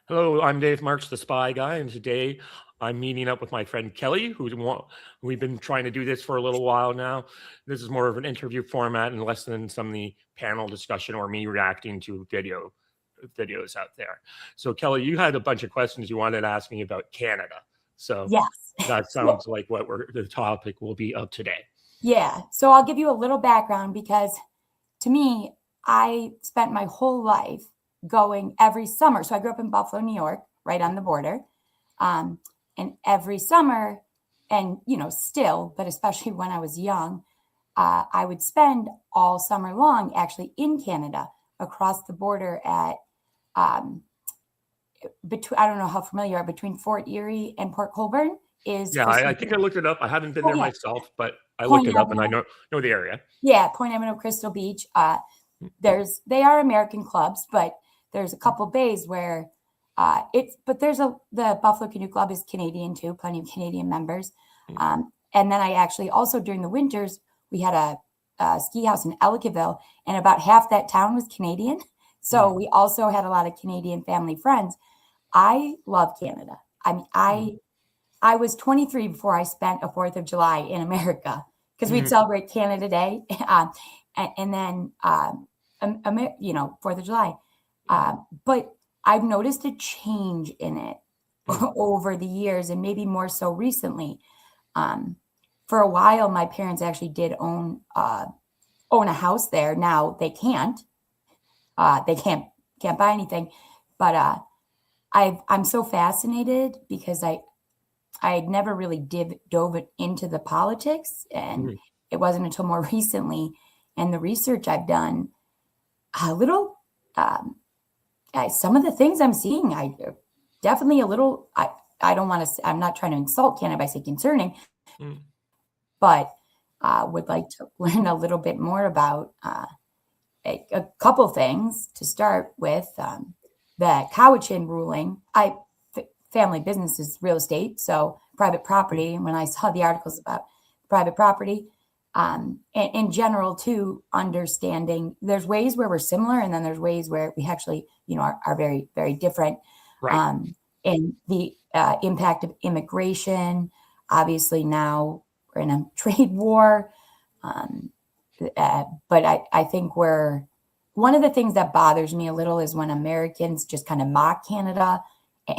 Hello, I'm Dave Marks, the Spy Guy, and today I'm meeting up with my friend Kelly, we've been trying to do this for a little while now. This is more of an interview format and less than some of the panel discussion or me reacting to videos out there. So Kelly, you had a bunch of questions you wanted to ask me about Canada. So Yes. that sounds like what the topic will be of today. Yeah. So I'll give you a little background because to me, I spent my whole life going every summer. So I grew up in Buffalo, New York, right on the border. And every summer, and still, but especially when I was young, I would spend all summer long actually in Canada across the border at between, I don't know how familiar you are, between Fort Erie and Port Colborne is Yeah, for I think I looked it up. I haven't been Oh there yeah, myself, but I looked Point it up and I Avenue. know the area. Yeah, Point Avenue, Crystal Beach. They are American clubs, but there's a couple bays where but the Buffalo Canoe Club is Canadian too, plenty of Canadian members. And then I actually also during the winters we had a ski house in Ellicottville, and about half that town was Canadian. So we also had a lot of Canadian family friends. I love Canada. I mean, I was 23 before I spent a 4th of July in America because we'd celebrate Canada Day, and then 4th of July. But I've noticed a change in it over the years, and maybe more so recently. For a while, my parents actually did own a house there. Now they can't. They can't buy anything, but I'm so fascinated because I had never really dove into the politics, and it wasn't until more recently and the research I've done a little. Some of the things I'm seeing, I definitely a little. I don't want to. I'm not trying to insult Canada by saying concerning, but would like to learn a little bit more about a couple things to start with. The Cowichan ruling. Family business is real estate, so private property. And when I saw the articles about private property, and in general too, understanding there's ways where we're similar, and then there's ways where we actually, are very, very different. Right. And the impact of immigration. Obviously, now we're in a trade war, but I think one of the things that bothers me a little is when Americans just kind of mock Canada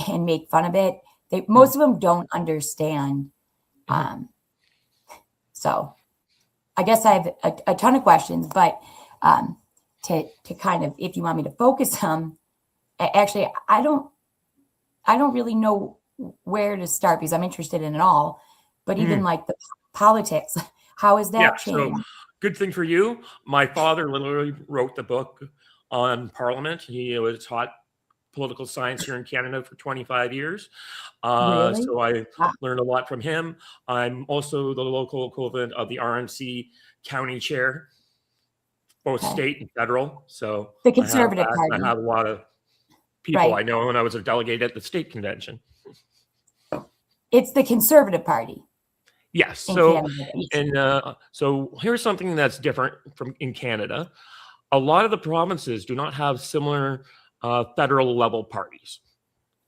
and make fun of it. Most of them don't understand. So I guess I have a ton of questions, but to kind of, if you want me to focus on, actually, I don't really know where to start because I'm interested in it all. But even like the politics, how has that changed? So good thing for you. My father literally wrote the book on Parliament. He was taught political science here in Canada for 25 years. Really? So I Wow. learned a lot from him. I'm also the local equivalent of the RNC county chair, both Okay. state and federal. So The I have Conservative that. Party. I have a lot of people Right. I know when I was a delegate at the state convention. It's the Conservative Party. Yes. In So, Canada. so here's something that's different from in Canada. A lot of the provinces do not have similar federal level parties.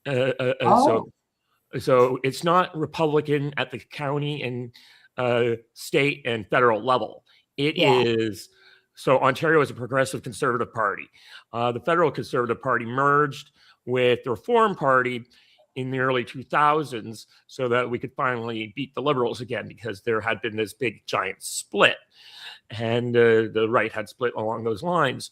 Oh, So it's not Republican at the county and state and federal level. It yeah. is. So Ontario is a progressive conservative party. The federal conservative party merged with the Reform Party in the early 2000s so that we could finally beat the Liberals again, because there had been this big giant split, and the right had split along those lines.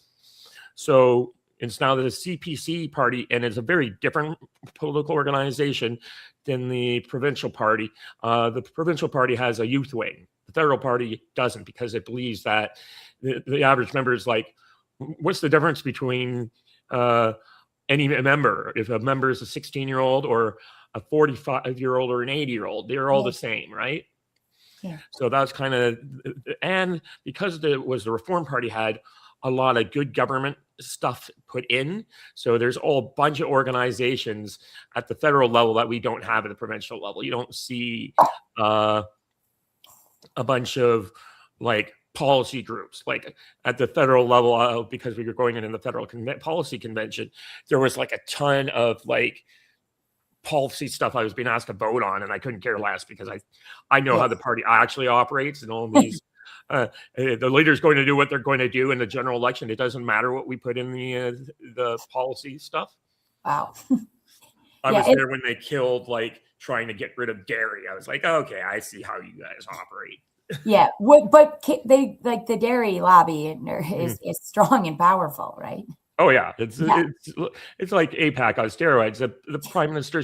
So it's now the CPC party, and it's a very different political organization than the provincial party. The provincial party has a youth wing. The federal party doesn't, because it believes that the average member is like, what's the difference between any member? If a member is a 16-year-old or a 45-year-old or an 80-year-old, they're all the same, right? Yeah. So that's kind of, and because the Reform Party had a lot of good government stuff put in, so there's a whole bunch of organizations at the federal level that we don't have at the provincial level. You don't see a bunch of like policy groups, like at the federal level, because we were going in the federal policy convention, there was like a ton of like policy stuff I was being asked to vote on, and I couldn't care less because I know how the Yes. party actually operates, and all these the leader's going to do what they're going to do in the general election. It doesn't matter what we put in the policy stuff. Wow. I Yeah. was there when they killed, like, trying to get rid of dairy. I was like, okay, I see how you guys operate. Yeah. But they like the dairy lobby is strong and powerful, right? Oh yeah, Yeah. it's like APAC on steroids. The prime minister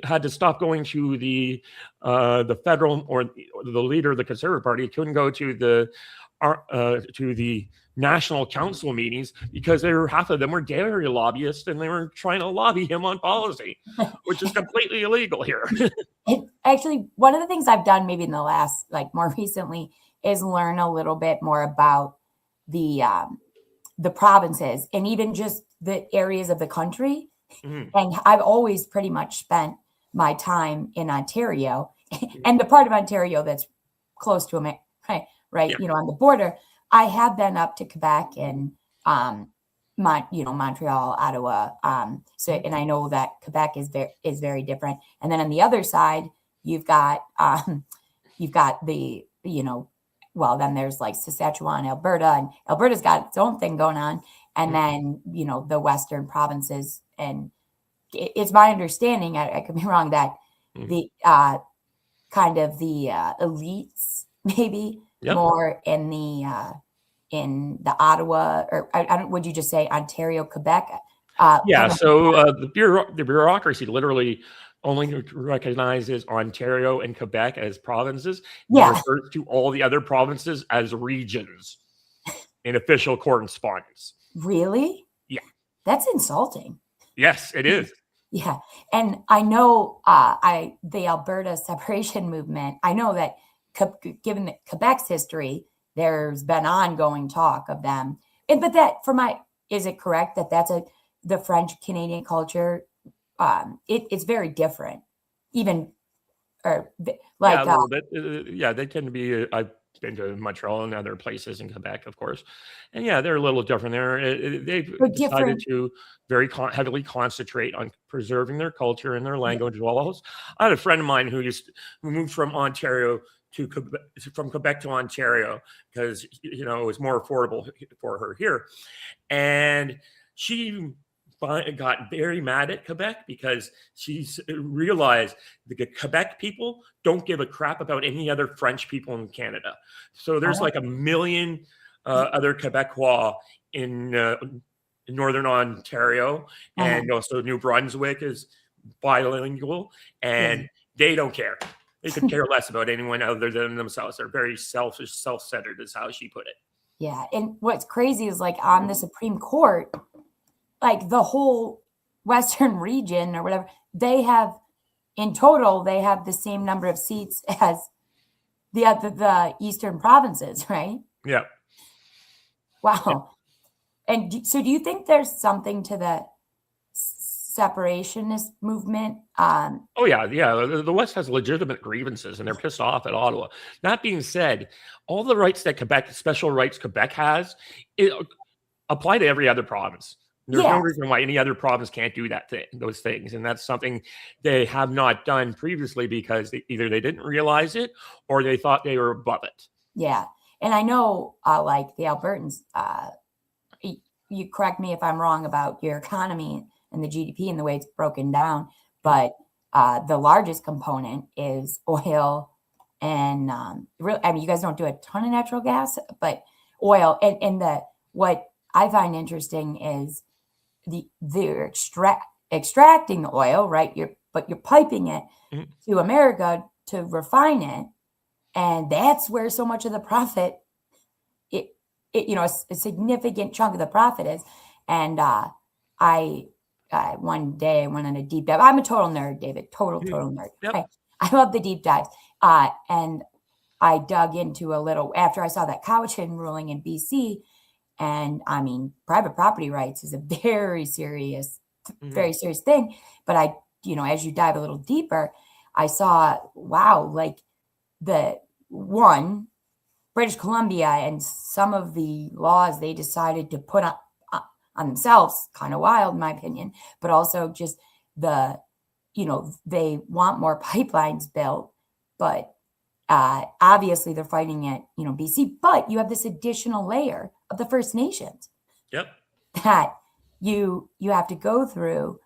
had to stop going to the federal, or the leader of the Conservative Party couldn't go to the national council meetings because half of them were dairy lobbyists, and they were trying to lobby him on policy, which is completely illegal here. Actually, one of the things I've done maybe in the last, like more recently, is learn a little bit more about the provinces and even just the areas of the country. And I've always pretty much spent my time in Ontario and the part of Ontario that's close to America, right, Yeah. on the border. I have been up to Quebec and Montreal, Ottawa. And I know that Quebec is very different. And then on the other side, you've got the well, then there's like Saskatchewan, Alberta, and Alberta's got its own thing going on. And then, the Western provinces. And it's my understanding, I could be wrong, that the kind of the elites maybe more in the Ottawa, or I don't, would you just say Ontario, Quebec? So the bureaucracy literally only recognizes Ontario and Quebec as provinces. Yeah. Refers to all the other provinces as regions in official correspondence. Really? Yeah. That's insulting. Yes, it is. Yeah. And I know the Alberta separation movement, I know that given Quebec's history, there's been ongoing talk of them. But that, is it correct that that's the French Canadian culture? It's very different, even, or like, a little bit. They tend to be. I've been to Montreal and other places in Quebec, of course, and they're a little different there. They've decided to very heavily concentrate on preserving their culture and their language as well. I had a friend of mine who moved from Ontario to Quebec, from Quebec to Ontario, because it was more affordable for her here, and she got very mad at Quebec because she realized the Quebec people don't give a crap about any other French people in Canada. So there's like a million other Quebecois in Northern Ontario, and also New Brunswick is bilingual, and they don't care. They could care less about anyone other than themselves. They're very selfish, self-centered, is how she put it. Yeah. And what's crazy is, like, on the Supreme Court, like the whole Western region or whatever, in total, they have the same number of seats as the Eastern provinces, right? Yeah. Wow. And so do you think there's something to the separationist movement? Oh, yeah. The West has legitimate grievances, and they're pissed off at Ottawa. That being said, all the rights that special rights Quebec has, apply to every other province. There's no reason why any other province can't do those things. And that's something they have not done previously because either they didn't realize it or they thought they were above it. Yeah. And I know, like the Albertans, you correct me if I'm wrong about your economy and the GDP and the way it's broken down, but the largest component is oil. And you guys don't do a ton of natural gas, but oil. And what I find interesting is they're extracting the oil, right? But you're piping it to America to refine it, and that's where so much of the profit, a significant chunk of the profit is. And one day I went on a deep dive. I'm a total nerd, David. Total nerd. Yep. I love the deep dives. And I dug into a little after I saw that Cowichan ruling in BC. And I mean, private property rights is a very serious thing. But as you dive a little deeper, I saw, wow, like British Columbia and some of the laws they decided to put on themselves, kind of wild in my opinion, but also just the, they want more pipelines built, but obviously they're fighting at, BC, but you have this additional layer of the First Nations Yep. that you have to go through,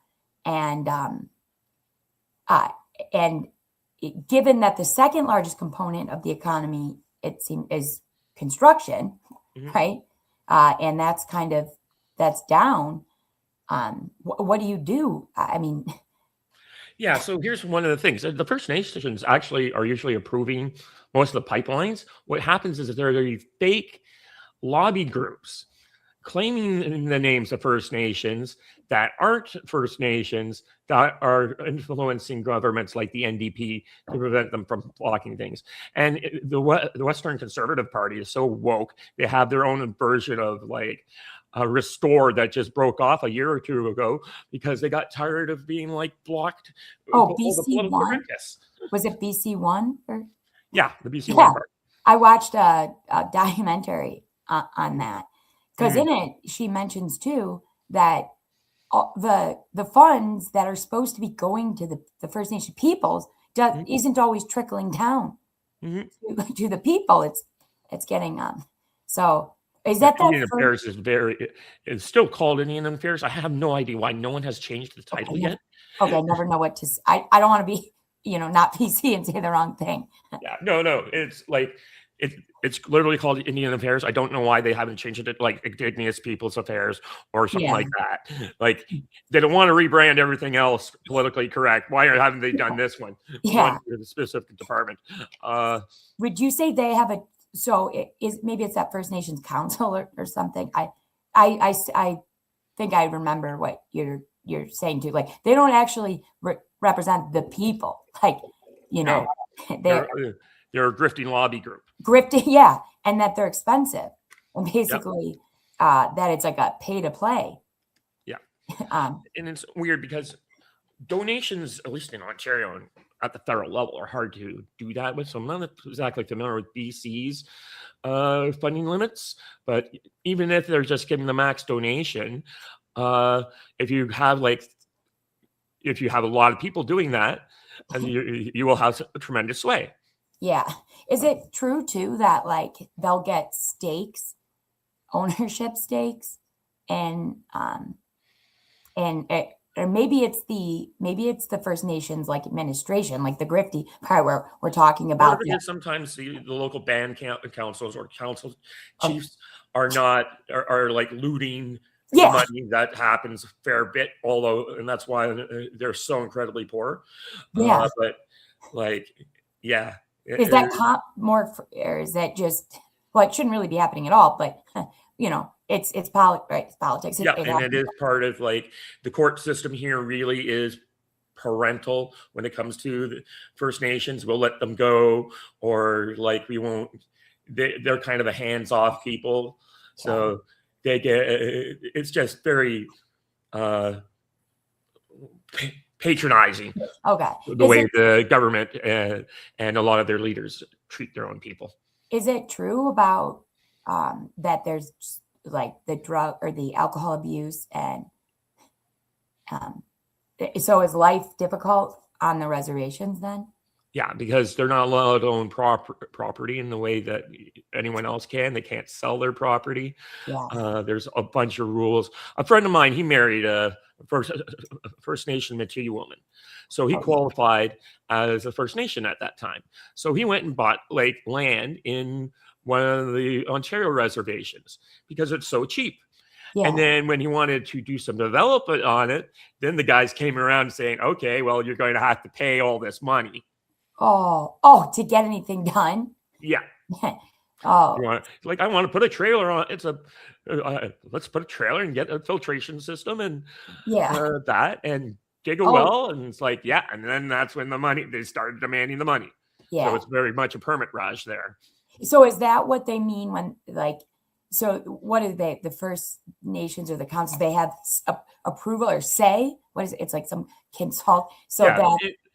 and given that the second largest component of the economy, it seems, is construction, right? And that's down. What do you do? I mean, yeah. So here's one of the things: the First Nations actually are usually approving most of the pipelines. What happens is that there are these fake lobby groups claiming the names of First Nations that aren't First Nations, that are influencing governments like the NDP to prevent them from blocking things. And the Western Conservative Party is so woke, they have their own version of like Restore that just broke off a year or two ago because they got tired of being like blocked. oh, BC1? Was it BC1? Yeah, the BC1 part. I watched a documentary on that. Because in it, she mentions too that the funds that are supposed to be going to the First Nation peoples isn't always trickling down to the people. It's getting so is that Indian Affairs is still called Indian Affairs. I have no idea why no one has changed the title yet. Okay, I never know what to say. I don't want to be not PC and say the wrong thing. Yeah, no, it's like it's literally called Indian Affairs. I don't know why they haven't changed it like Indigenous Peoples Affairs or something like that. Like they don't want to rebrand everything else politically correct. Why haven't they done this one? Yeah, one the specific department. Would you say they have maybe it's that First Nations Council or something? I think I remember what you're saying too. Like they don't actually represent the people. Like no, they're a grifting lobby group. Grifting, yeah, and that they're expensive, and basically that it's like a pay to play. Yeah, and it's weird because donations, at least in Ontario and at the federal level, are hard to do that with. So I'm not exactly familiar with BC's funding limits, but even if they're just giving the max donation, if you have a lot of people doing that, you will have a tremendous sway. Yeah. Is it true too that like they'll get stakes, ownership stakes, or maybe it's the First Nations like administration, like the grifty part where we're talking about. Sometimes the local band councils or council chiefs are like looting the money. That happens a fair bit, and that's why they're so incredibly poor. Yeah, but like, yeah. Is that more, or is that just? Well, it shouldn't really be happening at all, but it's politics, right? It's politics. Yeah, and it is part of like the court system here. Really is parental when it comes to the First Nations. We'll let them go, or like we won't. They're kind of a hands-off people, so they get. It's just very patronizing. Okay. The way the government and a lot of their leaders treat their own people. Is it true about that there's like the drug or the alcohol abuse, and so is life difficult on the reservations then? Yeah, because they're not allowed to own property in the way that anyone else can. They can't sell their property. Yeah. There's a bunch of rules. A friend of mine, he married a First Nation Métis woman. So he qualified as a First Nation at that time. So he went and bought like land in one of the Ontario reservations because it's so cheap. Yeah. And then when he wanted to do some development on it, then the guys came around saying, okay, well, you're going to have to pay all this money. Oh, to get anything done? Yeah. Oh. I want to put a trailer on. Let's put a trailer and get a filtration system and that and dig a well. And it's like, yeah. And then that's when they started demanding the money. Yeah. So it's very much a permit rush there. So is that what they mean when so what are they, the First Nations or the councils, they have approval or say? What is it? It's like some consult. So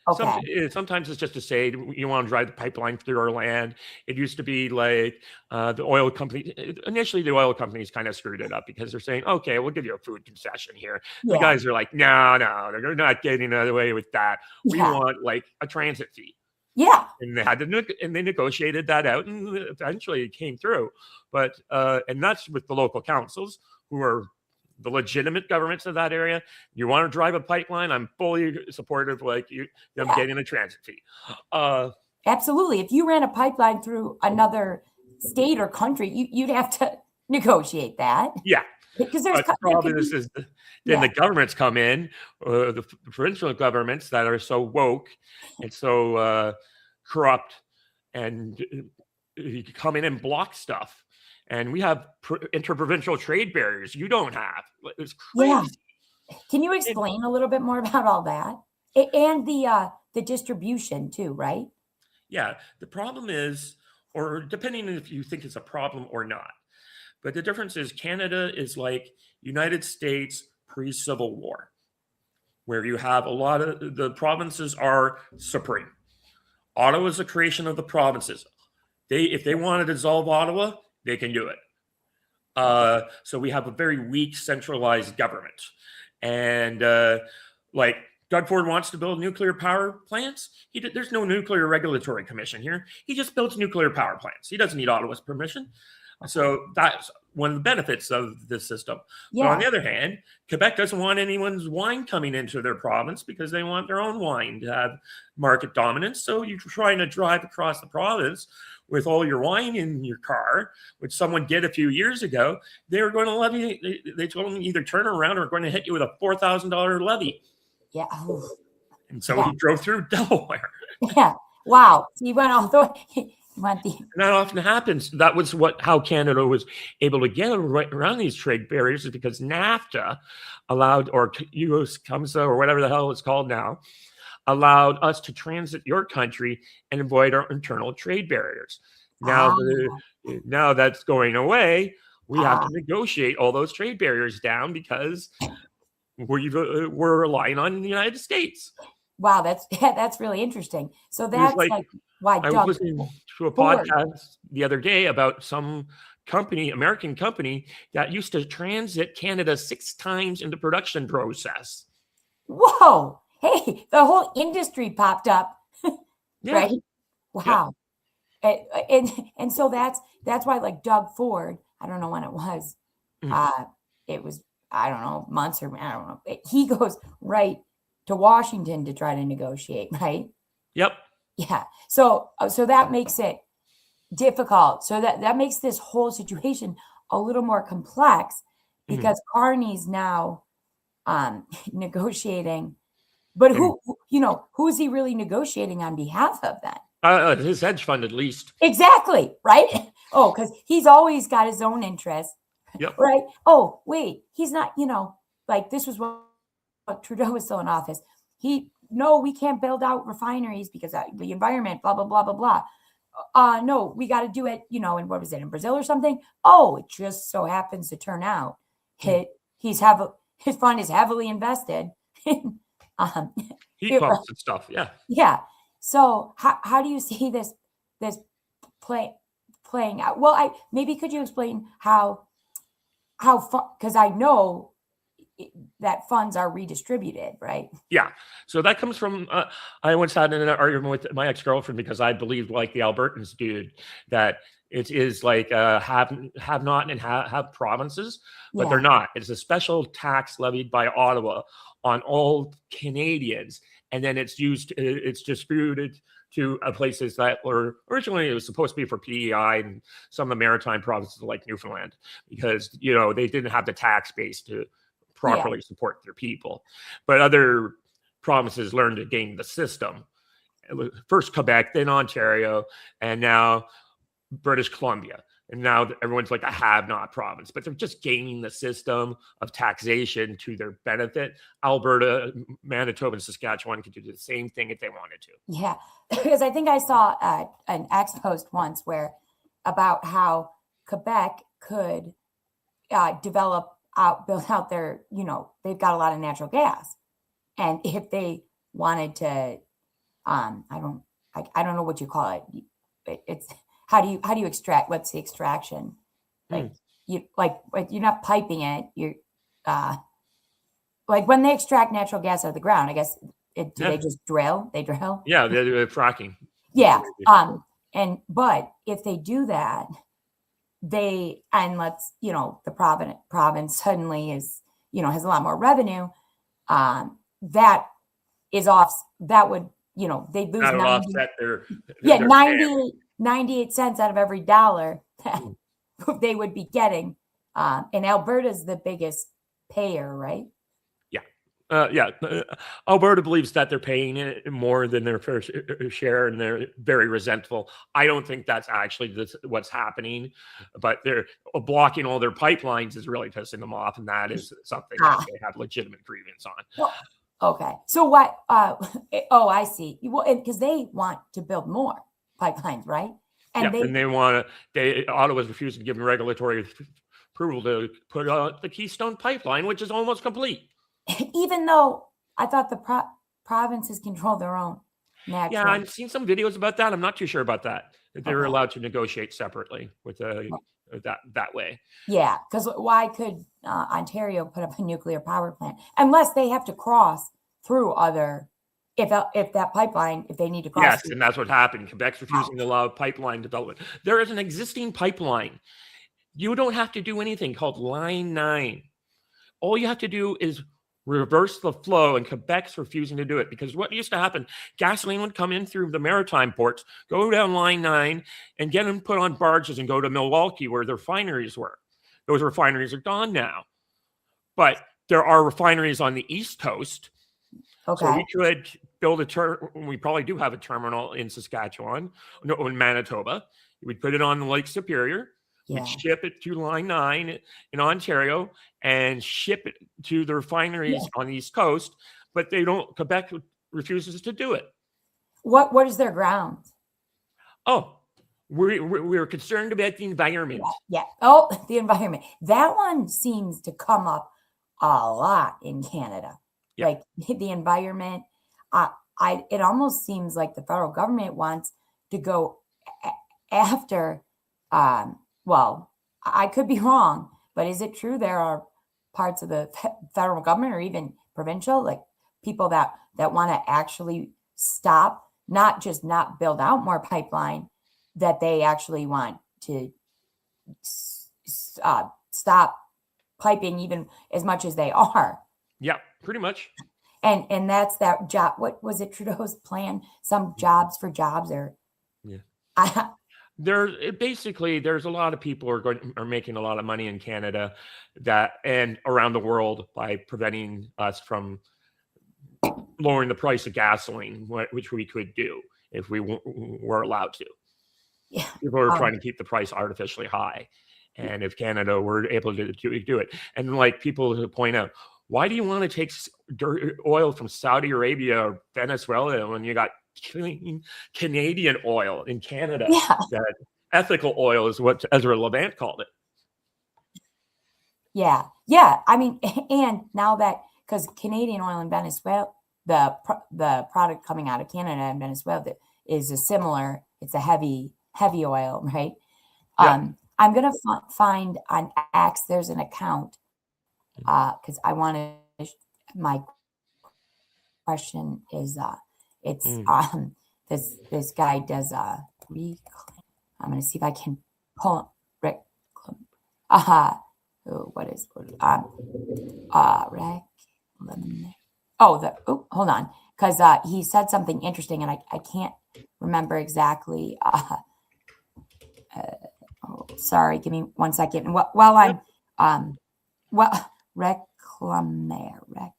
Okay. Sometimes it's just to say you want to drive the pipeline through our land. It used to be like the oil company. Initially, the oil companies kind of screwed it up because they're saying, "Okay, we'll give you a food concession here." The Yeah. guys are like, "No, no, they're not getting away with that. We Yeah. want like a transit fee." Yeah. And they negotiated that out, and eventually it came through. But and that's with the local councils who are the legitimate governments of that area. You want to drive a pipeline, I'm fully supportive, like them Yeah. getting a transit fee. Uh, Absolutely. If you ran a pipeline through another state or country, you'd have to negotiate that yeah, because but the there could problem be, is then yeah, the governments come in, the provincial governments that are so woke and so corrupt, and come in and block stuff. And we have interprovincial trade barriers you don't have. It's yeah. crazy. Can you And explain a little bit more about all that? And the distribution too, right? yeah, the problem is, or depending on if you think it's a problem or not, but the difference is Canada is like United States pre-Civil War, where you have a lot of the provinces are supreme. Ottawa is a creation of the provinces. If they want to dissolve Ottawa, they can do it. So we have a very weak centralized government, and like Doug Ford wants to build nuclear power plants. There's no nuclear regulatory commission here. He just builds nuclear power plants. He doesn't need Ottawa's permission. So that's one of the benefits of this system. But on Yeah. the other hand, Quebec doesn't want anyone's wine coming into their province because they want their own wine to have market dominance. So you're trying to drive across the province with all your wine in your car, which someone did a few years ago. They were going to levy, they told them either turn around or going to hit you with a $4,000 levy. Yeah. Oh, And so yeah. he drove through Delaware. Yeah. Wow. So you went all the way. You went the. And that often happens. That was how Canada was able to get around these trade barriers, is because NAFTA allowed, or US CUMSA, or whatever the hell it's called now, allowed us to transit your country and avoid our internal trade barriers. Ah, Now that's going away. We have ah. to negotiate all those trade barriers down because we're relying on the United States. Wow. That's really interesting. So It was that's like like why I was Doug listening to a Ford. podcast the other day about some company, American company, that used to transit Canada 6 times in the production process. Whoa. Hey, the whole industry popped up, Yeah. right? Yep. Wow. And so that's why like Doug Ford, I don't know when it was. It was, I don't know, months or I don't know. He goes right to Washington to try to negotiate, right? Yep. Yeah. So that makes it difficult. So that makes this whole situation a little more complex because Carney's now negotiating. But who's he really negotiating on behalf of then? His hedge fund, at least. Exactly, right? Oh, because he's always got his own interest, Yep. right? Oh, wait, he's not, like this was what Trudeau was still in office. No, we can't build out refineries because the environment, blah, blah, blah, blah, blah. No, we got to do it, in what was it, in Brazil or something? Oh, it just so happens to turn out his fund is heavily invested in Heat pumps and stuff. Yeah. Yeah. So how do you see this playing out? Well, maybe could you explain how because I know that funds are redistributed, right? Yeah. So that comes from, I once had an argument with my ex-girlfriend because I believed, like the Albertans did, that it is like have not and have provinces, but they're not. It's a special tax levied by Ottawa on all Canadians. And then it's distributed to places that were originally, it was supposed to be for PEI and some of the maritime provinces like Newfoundland, because, they didn't have the tax base to properly support their people. But other provinces learned to game the system. First Quebec, then Ontario, and now British Columbia. And now everyone's like a have-not province, but they're just gaming the system of taxation to their benefit. Alberta, Manitoba, and Saskatchewan could do the same thing if they wanted to. Yeah, because I think I saw an X post once about how Quebec could build out their, they've got a lot of natural gas. And if they wanted to I don't know what you call it. It's how do you extract? What's the extraction? Like Mm. you're not piping it. You're uh, like when they extract natural gas out of the ground. I guess do they Yeah. just drill? They drill. Yeah. They're fracking. That's Yeah. what they do. But if they do that, and the province suddenly has a lot more revenue. That is off. That would they lose That would 90. offset Yeah, their share. 98 cents out of every dollar that Mm. they would be getting. And Alberta's the biggest payer, right? Yeah. Yeah. Alberta believes that they're paying it more than their fair share, and they're very resentful. I don't think that's actually what's happening, but they're blocking all their pipelines is really pissing them off, and that is something that Ah, they have legitimate grievance on. well, okay. So what? Oh, I see. Well, because they want to build more pipelines, right? Yeah, And and Ottawa's refusing to give them regulatory approval to put the Keystone Pipeline, which is almost complete. even though I thought the provinces control their own Yeah, natural. I've seen some videos about that. I'm not too sure about that. That they're Okay. allowed to negotiate separately with Well, that way. yeah, because why could Ontario put up a nuclear power plant unless they have to cross through other, if that pipeline, if they need to cross Yes, through. and that's what happened. Quebec's refusing to Ouch. allow pipeline development. There is an existing pipeline. You don't have to do anything called Line 9. All you have to do is reverse the flow, and Quebec's refusing to do it because what used to happen, gasoline would come in through the maritime ports, go down Line 9, and get them put on barges and go to Milwaukee where their refineries were. Those refineries are gone now. But there are refineries on the East Coast. So Okay. we could build we probably do have a terminal in Saskatchewan, no, in Manitoba. We'd put it on the Lake Superior. We'd Yeah. ship it to Line 9 in Ontario and ship it to the refineries Yeah. on the East Coast, but Quebec refuses to do it. What is their ground? Oh, we're concerned about the environment. Yeah. Oh, the environment. That one seems to come up a lot in Canada. Yeah. Like the environment. It almost seems like the federal government wants to go after. Well, I could be wrong, but is it true there are parts of the federal government or even provincial, like people that want to actually stop, not just not build out more pipeline, that they actually want to stop piping even as much as they are. Yeah, pretty much. And that's that job. What was it? Trudeau's plan? Some jobs for jobs, or Yeah. I, There's a lot of people are making a lot of money in Canada and around the world by preventing us from lowering the price of gasoline, which we could do if we were allowed to. yeah. People are trying to keep the price artificially high, and if Canada were able to do it, and like people point out, why do you want to take oil from Saudi Arabia or Venezuela when you got clean Canadian oil in Canada? Yeah. That ethical oil is what Ezra Levant called it. Yeah. Yeah. I mean, and now that, because Canadian oil in Venezuela, the product coming out of Canada and Venezuela that is a similar, it's a heavy oil, right? Yeah. I'm going to find on X, there's an account, because I wanted, my question is, it's, this guy does, reclaim. I'm going to see if I can pull it. What is hold on, because he said something interesting and I can't remember exactly. Sorry, give me 1 second. And while I'm reclamaire.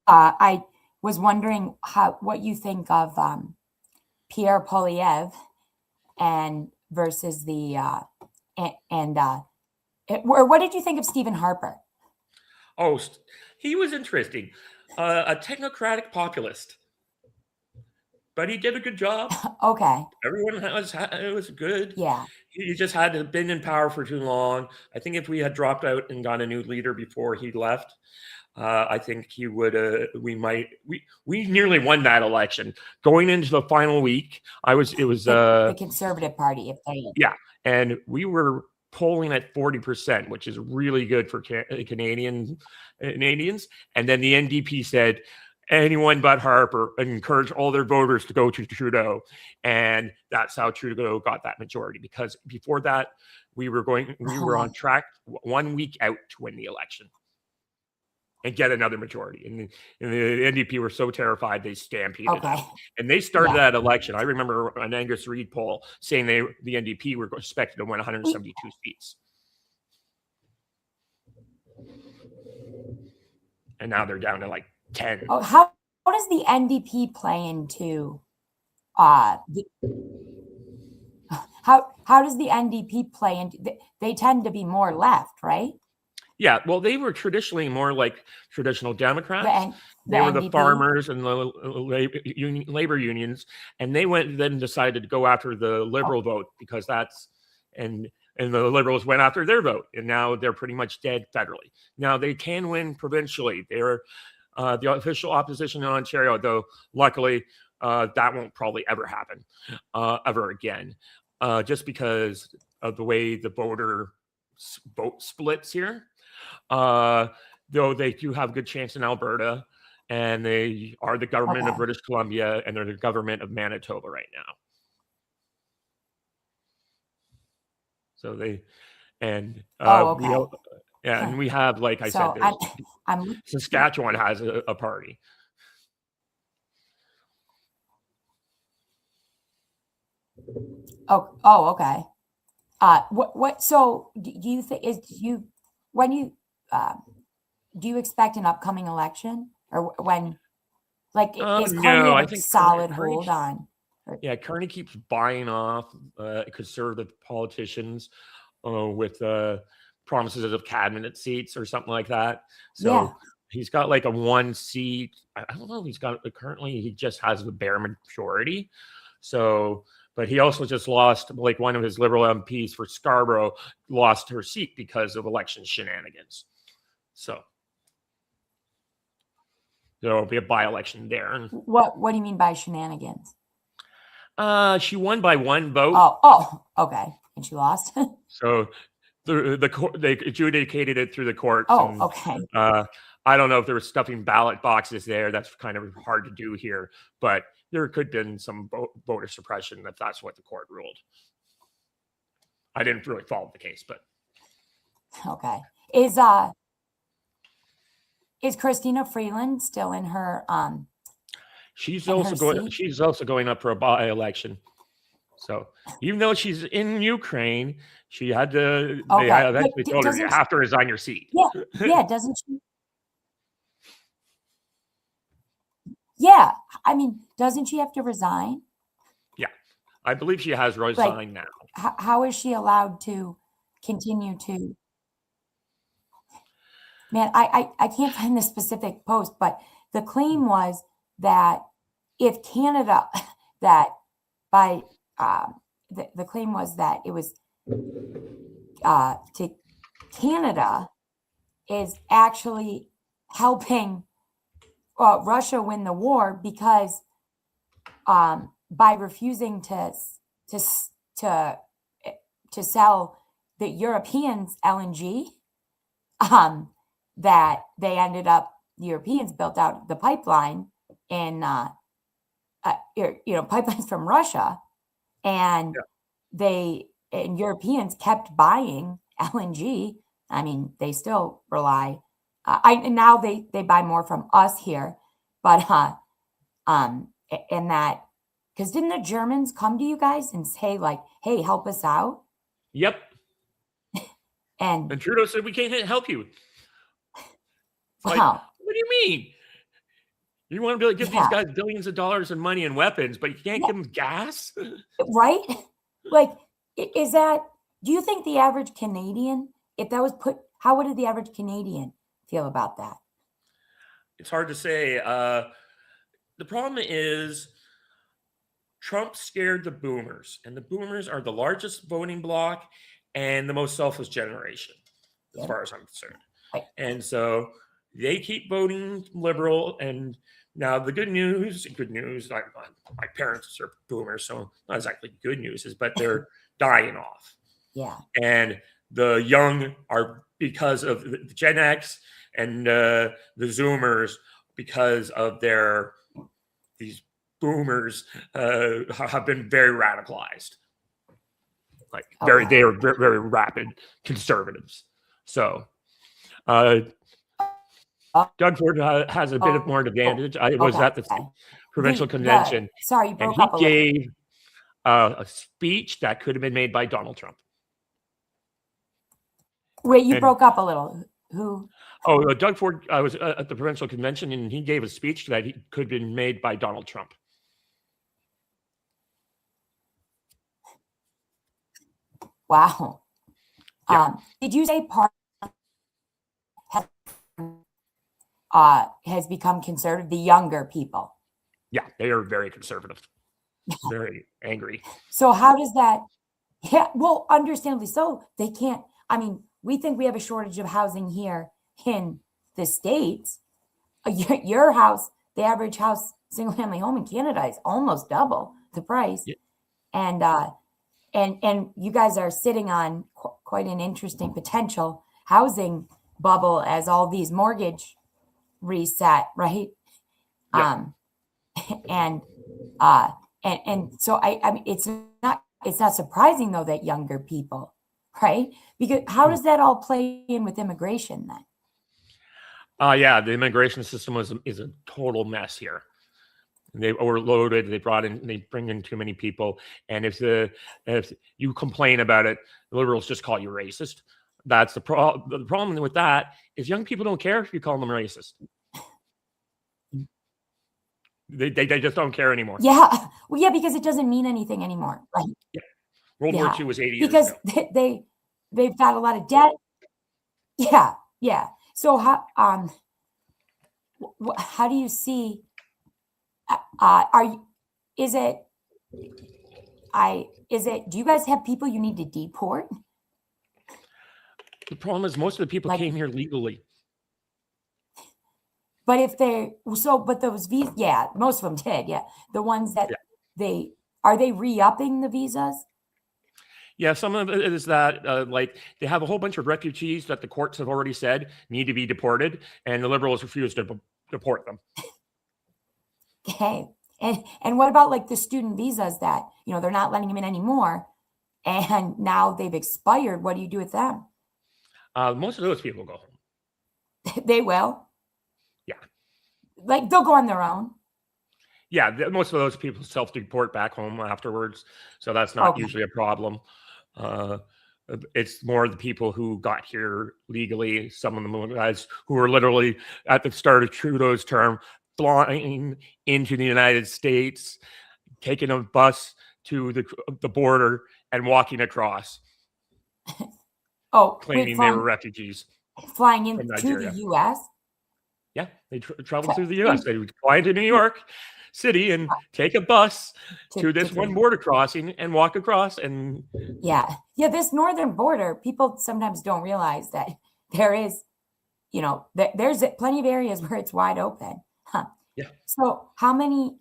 I was wondering what you think of Pierre Poilievre and versus the or what did you think of Stephen Harper? Oh, he was interesting. A technocratic populist, but he did a good job. Okay. Everyone it was good. Yeah. He just had been in power for too long. I think if we had dropped out and got a new leader before he left, I think he would. We nearly won that election. Going into the final week, the Conservative Party, if they yeah, and we were polling at 40%, which is really good for Canadians. And then the NDP said anyone but Harper, and encouraged all their voters to go to Trudeau, and that's how Trudeau got that majority. Because before that, we were on track 1 week out to win the election and get another majority. And the NDP were so terrified they stampeded us. And they started that election. I remember an Angus Reid poll saying the NDP were expected to win 172 seats. And now they're down to like 10. Oh, how does the NDP play into how does the NDP play into they tend to be more left, right? Yeah, well, they were traditionally more like traditional Democrats. They were the farmers and the labor unions, and they then decided to go after the Liberal vote because and the Liberals went after their vote, and now they're pretty much dead federally. Now they can win provincially. They're the official opposition in Ontario, though luckily that won't probably ever happen ever again, just because of the way the vote splits here. Though they do have a good chance in Alberta, and they are the government of British Columbia, and they're the government of Manitoba right now. So we have, like I said, Saskatchewan has a party. Okay. So do you think do you expect an upcoming election, or when, like, is Carney I think solid hold on? Yeah, Carney keeps buying off conservative politicians with promises of cabinet seats or something like that. So he's got like a 1 seat. I don't know if he's got currently. He just has the bare majority. So, but he also just lost, like, one of his Liberal MPs for Scarborough lost her seat because of election shenanigans. So there'll be a by-election there. What do you mean by shenanigans? She won by 1 vote. Oh, okay. And she lost. So the court, they adjudicated it through the courts. Okay. I don't know if there was stuffing ballot boxes there. That's kind of hard to do here, but there could have been some voter suppression if that's what the court ruled. I didn't really follow the case, but okay. Is Christina Freeland still in her she's also going up for a by-election. So even though she's in Ukraine, she had to they eventually told her you have to resign your seat. Yeah, doesn't she? Yeah, I mean, doesn't she have to resign? Yeah, I believe she has resigned now. How is she allowed to continue to? Man, I can't find the specific post, but the claim was that if Canada, the claim was that it was to Canada is actually helping Russia win the war because by refusing to sell the Europeans LNG, that they ended up, the Europeans built out the pipeline in pipelines from Russia, and Europeans kept buying LNG. I mean, they still rely. Now they buy more from us here, but and that, because didn't the Germans come to you guys and say, like, hey, help us out? Yep. And Trudeau said, we can't help you. Wow. Like, what do you mean? You want to give these guys billions of dollars in money and weapons, but you can't give them gas? Right? Like, is that, do you think the average Canadian, if that was how would the average Canadian feel about that? It's hard to say. The problem is Trump scared the boomers, and the boomers are the largest voting bloc and the most selfish generation, as far as I'm concerned. Right. And so they keep voting liberal. And now the good news, my parents are boomers, so not exactly good news is, but they're dying off. Yeah. And the young are, because of the Gen X and the Zoomers, because of these boomers have been very radicalized. Like they are very, very rapid conservatives. So Doug Ford has a bit of more advantage. I was at the provincial convention. Sorry, you broke and up a little. He gave a speech that could have been made by Donald Trump. Wait, you broke up a little. Who? Oh, Doug Ford. I was at the provincial convention, and he gave a speech that he could have been made by Donald Trump. Wow. Yeah. Did you say part has become conservative? The younger people. Yeah, they are very conservative, very angry. So how does that? Yeah, well, understandably so. They can't. I mean, we think we have a shortage of housing here in the States. Your house, the average house, single-family home in Canada is almost double the price, yeah. And you guys are sitting on quite an interesting potential housing bubble as all these mortgage reset, right? Yeah. And so I mean, it's not surprising though that younger people, right? Because how does that all play in with immigration then? Yeah, the immigration system is a total mess here. They overloaded. They bring in too many people, and if you complain about it, the liberals just call you racist. That's the problem. The problem with that is young people don't care if you call them racist. They just don't care anymore. Yeah, well, yeah, because it doesn't mean anything anymore, right? Yeah, World War II was 80 years because ago. They've got a lot of debt. Yeah, yeah. So how do you see? Do you guys have people you need to deport? The problem is most of the people came here legally. But but those visas, yeah, most of them did, yeah. The ones that are they re-upping the visas? Yeah, some of it is that like they have a whole bunch of refugees that the courts have already said need to be deported, and the liberals refuse to deport them. Okay. And what about like the student visas that, they're not letting them in anymore and now they've expired? What do you do with them? Most of those people go home. They will? Yeah. Like they'll go on their own? Yeah, most of those people self-deport back home afterwards. So that's not usually a problem. It's more the people who got here legally. Some of the guys who were literally at the start of Trudeau's term flying into the United States, taking a bus to the border and walking across. Claiming they were refugees. Flying into the U.S.? Yeah, they traveled through the U.S. They would fly into New York City and take a bus to this one border crossing and walk across. And yeah, this northern border, people sometimes don't realize that there is, there's plenty of areas where it's wide open. Huh. Yeah. So how many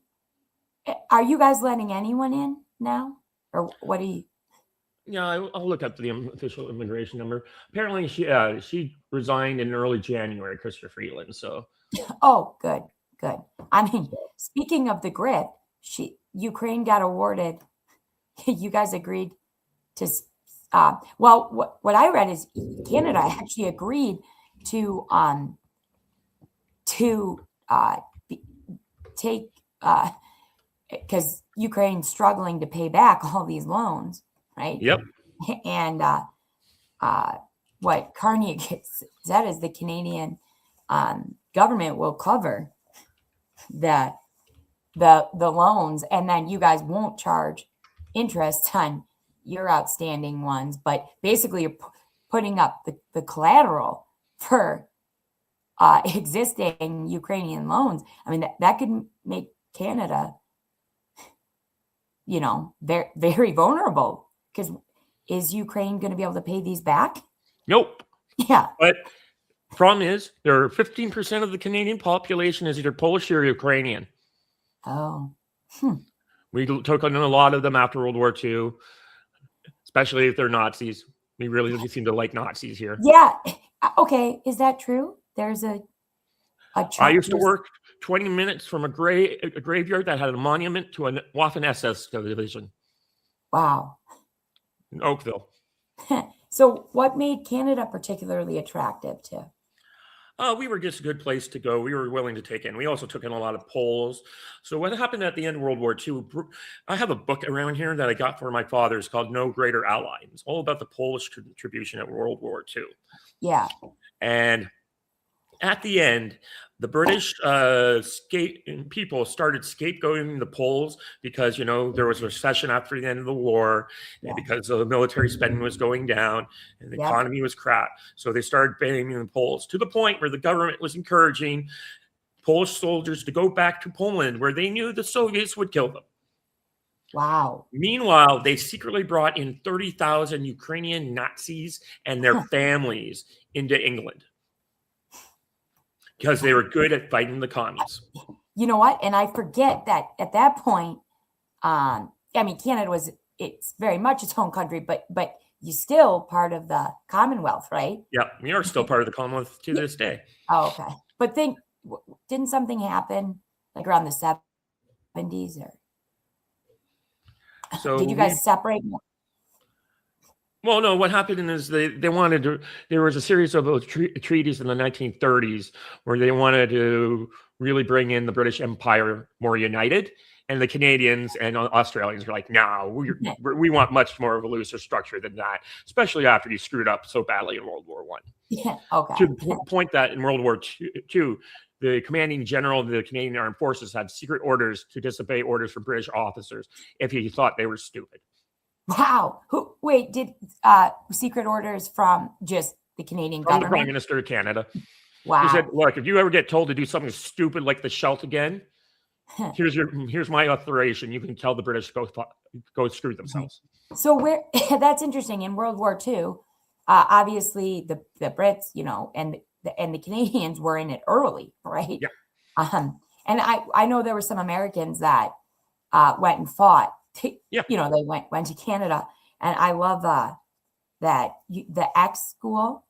are you guys letting anyone in now? Or what do you? Yeah, I'll look up the official immigration number. Apparently she resigned in early January, Chrystia Freeland. So oh, good. I mean, speaking of the grid, Ukraine got awarded. You guys agreed to well, what I read is Canada actually agreed to take because Ukraine's struggling to pay back all these loans, right? Yep. And what Carney said is the Canadian government will cover the loans, and then you guys won't charge interest on your outstanding ones, but basically you're putting up the collateral for existing Ukrainian loans. I mean, that could make Canada, very, very vulnerable, because is Ukraine going to be able to pay these back? Nope. Yeah. But Problem is, there are 15% of the Canadian population is either Polish or Ukrainian. Oh. We took on a lot of them after World War II, especially if they're Nazis. We really seem to like Nazis here. Yeah. Okay. Is that true? There's a I used to work 20 minutes from a graveyard that had a monument to a Waffen SS division. Wow. In Oakville. So what made Canada particularly attractive to? We were just a good place to go. We were willing to take in. We also took in a lot of Poles. So what happened at the end of World War II, I have a book around here that I got for my father. It's called No Greater Ally. It's all about the Polish contribution at World War II. Yeah. And at the end, the British people started scapegoating the Poles because, there was a recession after the end of the war, and because the military spending was going down and the economy was crap. So they started blaming the Poles to the point where the government was encouraging Polish soldiers to go back to Poland, where they knew the Soviets would kill them. Wow. Meanwhile, they secretly brought in 30,000 Ukrainian Nazis and their families into England, because they were good at fighting the commies. You know what? And I forget that at that point, Canada it's very much its own country, but you're still part of the Commonwealth, right? Yeah, we are still part of the Commonwealth to this day. Oh, okay. But didn't something happen like around the 70s? So did you guys separate? Well, no, what happened is they wanted to, there was a series of treaties in the 1930s where they wanted to really bring in the British Empire more united. And the Canadians and Australians were like, no, we want much more of a looser structure than that, especially after you screwed up so badly in World War I. Yeah, okay. To the point that in World War II, the commanding general of the Canadian Armed Forces had secret orders to disobey orders from British officers if he thought they were stupid. Wow. Did secret orders from just the Canadian government? From the Prime Minister of Canada. Wow. He said, look, if you ever get told to do something stupid like the Scheldt again, here's my authorization. You can tell the British go screw themselves. So that's interesting. In World War II, obviously the Brits, and the Canadians were in it early, right? Yeah. And I know there were some Americans that went and fought. Yeah. They went to Canada, and I love that the X school,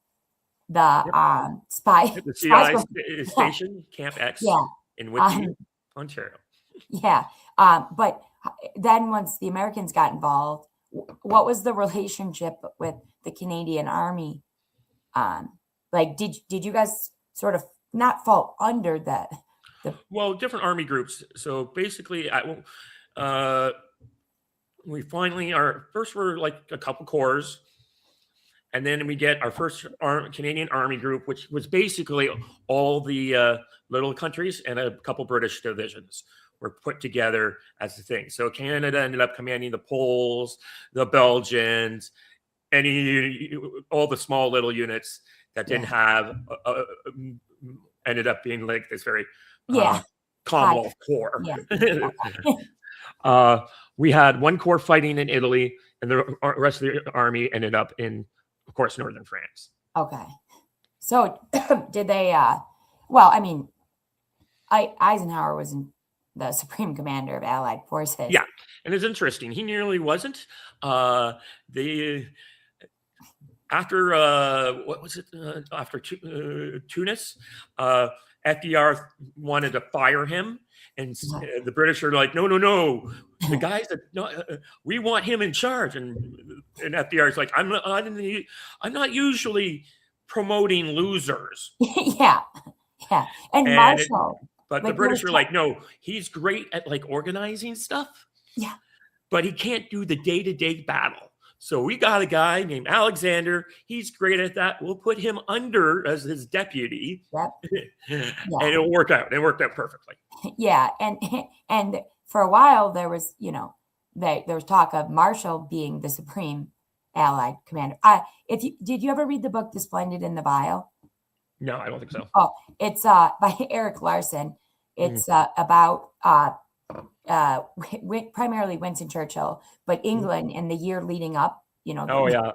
the CI station, Camp X in Whitby, Ontario. Yeah, but then once the Americans got involved, what was the relationship with the Canadian Army? Did you guys sort of not fall under that? Well, different Army groups. So basically, we finally we're like a couple corps, and then we get our first Canadian Army group, which was basically all the little countries and a couple British divisions were put together as the thing. So Canada ended up commanding the Poles, the Belgians, all the small little units that didn't have ended up being like this very Commonwealth Corps. Yeah. We had one corps fighting in Italy, and the rest of the army ended up in, of course, northern France. Okay. So did they, Eisenhower was the supreme commander of Allied forces. Yeah. And it's interesting. He nearly wasn't. After Tunis, FDR wanted to fire him. And the British are like, no. The guys that we want him in charge. And FDR is like, I'm not usually promoting losers. Yeah. And Marshall. But the British are like, no, he's great at like organizing stuff. Yeah. But he can't do the day-to-day battle. So we got a guy named Alexander. He's great at that. We'll put him under as his deputy. Yep. And it'll work out. It worked out perfectly. Yeah. And for a while there was, there was talk of Marshall being the supreme Allied commander. Did you ever read the book The Splendid and the Vile? No, I don't think so. Oh, it's by Eric Larson. It's about primarily Winston Churchill, but England in the year leading up, I've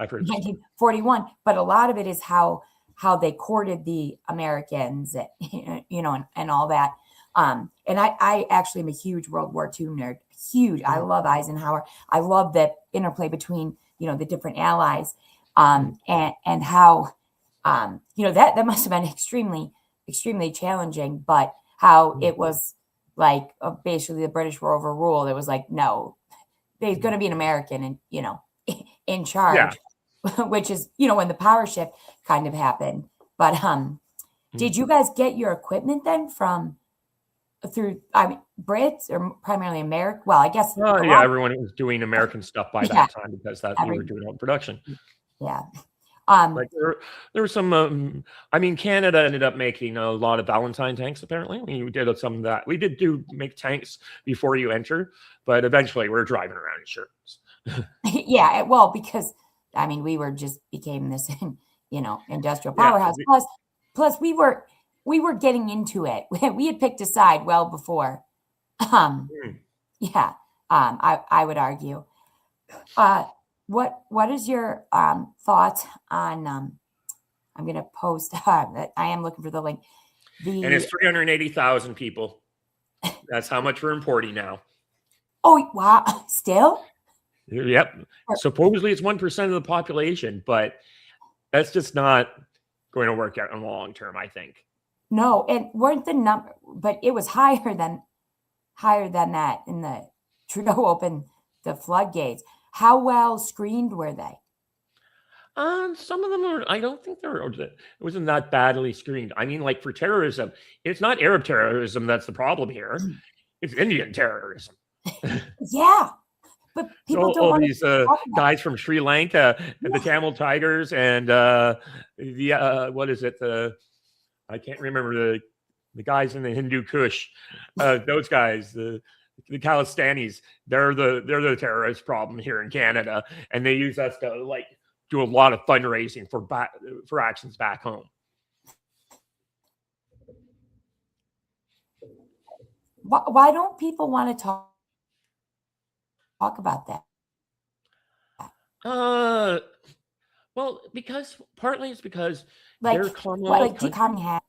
heard 1941. But a lot of it is how how they courted the Americans, and all that. And I actually am a huge World War II nerd. Huge. I love Eisenhower. I love that interplay between, the different allies, and how, that must have been extremely, extremely challenging, but how it was like basically the British were overruled. It was like, no, there's going to be an American and, in charge, which is, when the power shift kind of happened. But did you guys get your equipment then through Brits or primarily American? Well, I guess. Everyone was doing American stuff by that time because we were doing all the production. Yeah. Like there were some. Canada ended up making a lot of Valentine tanks. Apparently, we did some of that. We did make tanks before you enter, but eventually we're driving around in shirts. Yeah, well, because we became this, industrial powerhouse. Plus, we were getting into it. We had picked a side well before. Yeah. I would argue. What is your thoughts on? I'm going to post. I am looking for the link. And it's 380,000 people. That's how much we're importing now. Oh wow! Still? Yep. Supposedly it's 1% of the population, but that's just not going to work out in the long term, I think. No, and weren't the number, but it was higher than that in the Trudeau opened the floodgates. How well screened were they? Some of them are. I don't think it wasn't that badly screened. Like for terrorism, it's not Arab terrorism that's the problem here. It's Indian terrorism. Yeah, but people don't all want these guys from Sri Lanka and the Tamil Tigers and what is it? I can't remember the guys in the Hindu Kush. Those guys, the Khalistanis, they're the terrorist problem here in Canada, and they use us to do a lot of fundraising for actions back home. Why don't people want to talk about that? Well, partly it's because Like they're Commonwealth countries.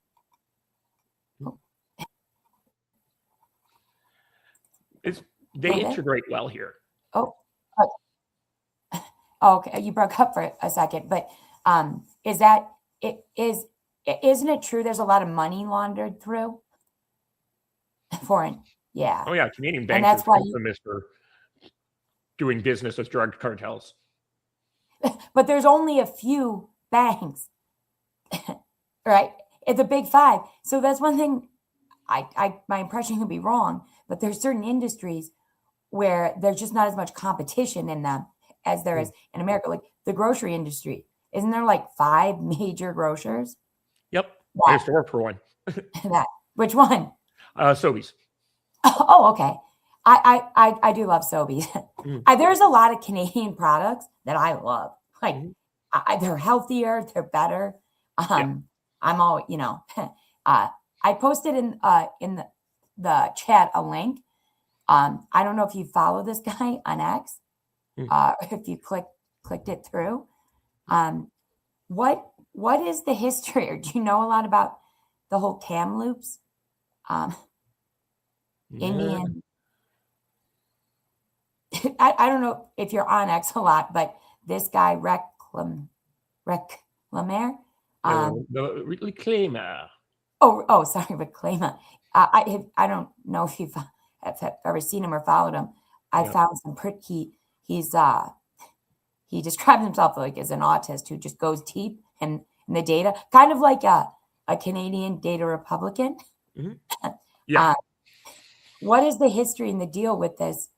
They integrate well here. Okay. You broke up for a second, but isn't it true there's a lot of money laundered through foreign? Yeah. Oh yeah, Canadian banks are infamous for doing business with drug cartels. But there's only a few banks, right? It's the big five. So that's one thing. My impression could be wrong, but there's certain industries where there's just not as much competition in them as there is in America. Like the grocery industry, isn't there 5 major grocers? Yep, I used to work for one. Which one? Sobeys. Oh, okay. I do love Sobeys. There's a lot of Canadian products that I love. They're healthier, they're better. I'm all I posted in the chat a link. I don't know if you follow this guy on X. If you clicked it through. What is the history, or do you know a lot about the whole Kamloops? Indian. I don't know if you're on X a lot, but this guy Reclamaire. The Reclaimer. Oh, sorry, Reclaimer. I don't know if you've ever seen him or followed him. I found some he describes himself as an autist who just goes deep in the data, kind of like a Canadian data Republican. Mm-hmm. Yeah. What is the history and the deal with this?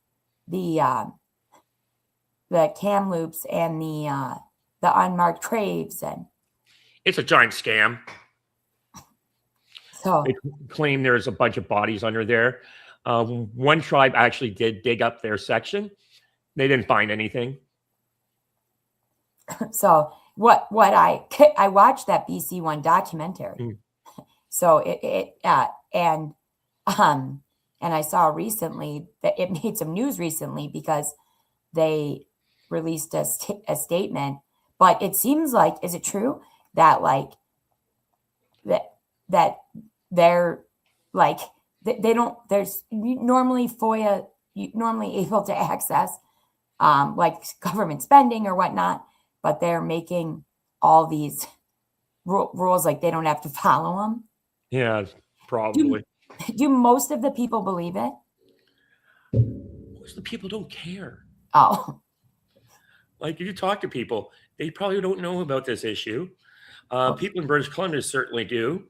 The Kamloops and the unmarked graves, and it's a giant scam. So they claim there's a bunch of bodies under there. One tribe actually did dig up their section. They didn't find anything. So what I watched that BC One documentary. So and I saw recently that it made some news recently because they released a statement. But it seems like, is it true that that they're like they don't. There's normally FOIA. You normally able to access like government spending or whatnot, but they're making all these rules like they don't have to follow them. Yeah, probably. Do most of the people believe it? Most of the people don't care. Oh, Like, if you talk to people, they probably don't know about this issue. People in British Columbia certainly do,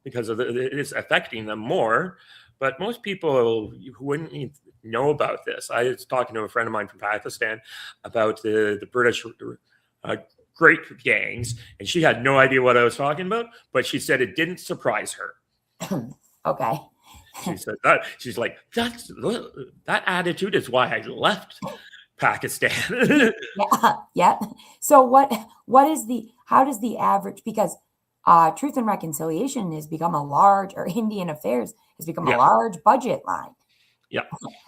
because it's affecting them more. But most people who wouldn't know about this. I was talking to a friend of mine from Pakistan about the British grape gangs, and she had no idea what I was talking about, but she said it didn't surprise her. okay. She said that. She's like, that attitude is why I left Pakistan. Yeah. So how does the average, because Truth and Reconciliation has become a large, or Indian Affairs has become a large budget line. Yeah.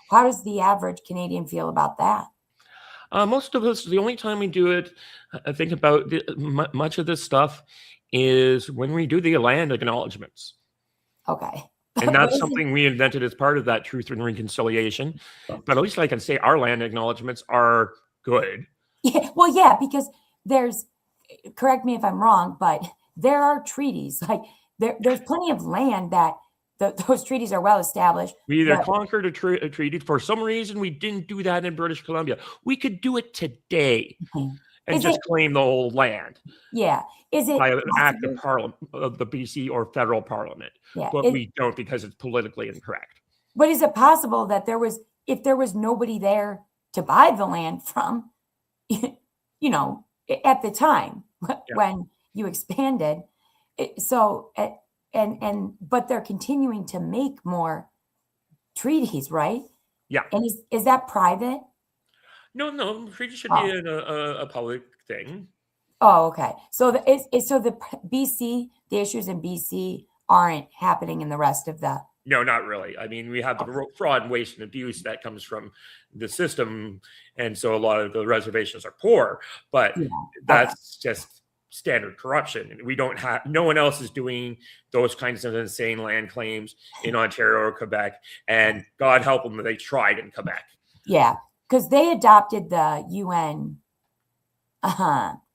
How does the average Canadian feel about that? Most of us, the only time we do it, I think about much of this stuff is when we do the land acknowledgements. Okay. And that's something we invented as part of that Truth and Reconciliation. But at least I can say our land acknowledgements are good. Yeah, well, yeah, because correct me if I'm wrong, but there are treaties. Like there's plenty of land that those treaties are well established. We either conquered a treaty. For some reason, we didn't do that in British Columbia. We could do it today and just claim the whole land. Yeah. Is it by an act of parliament of the BC or federal parliament? Yeah. But we don't, because it's politically incorrect. But is it possible that if there was nobody there to buy the land from, at the time when you expanded, but they're continuing to make more treaties, right? Yeah. And is that private? No, treaties should be a public thing. Oh, okay. So the issues in BC aren't happening in the rest of the. No, not really. I mean, we have the fraud, waste, and abuse that comes from the system, and so a lot of the reservations are poor. But that's just standard corruption. We don't have. No one else is doing those kinds of insane land claims in Ontario or Quebec. And God help them, they tried in Quebec. Yeah, because they adopted the UN.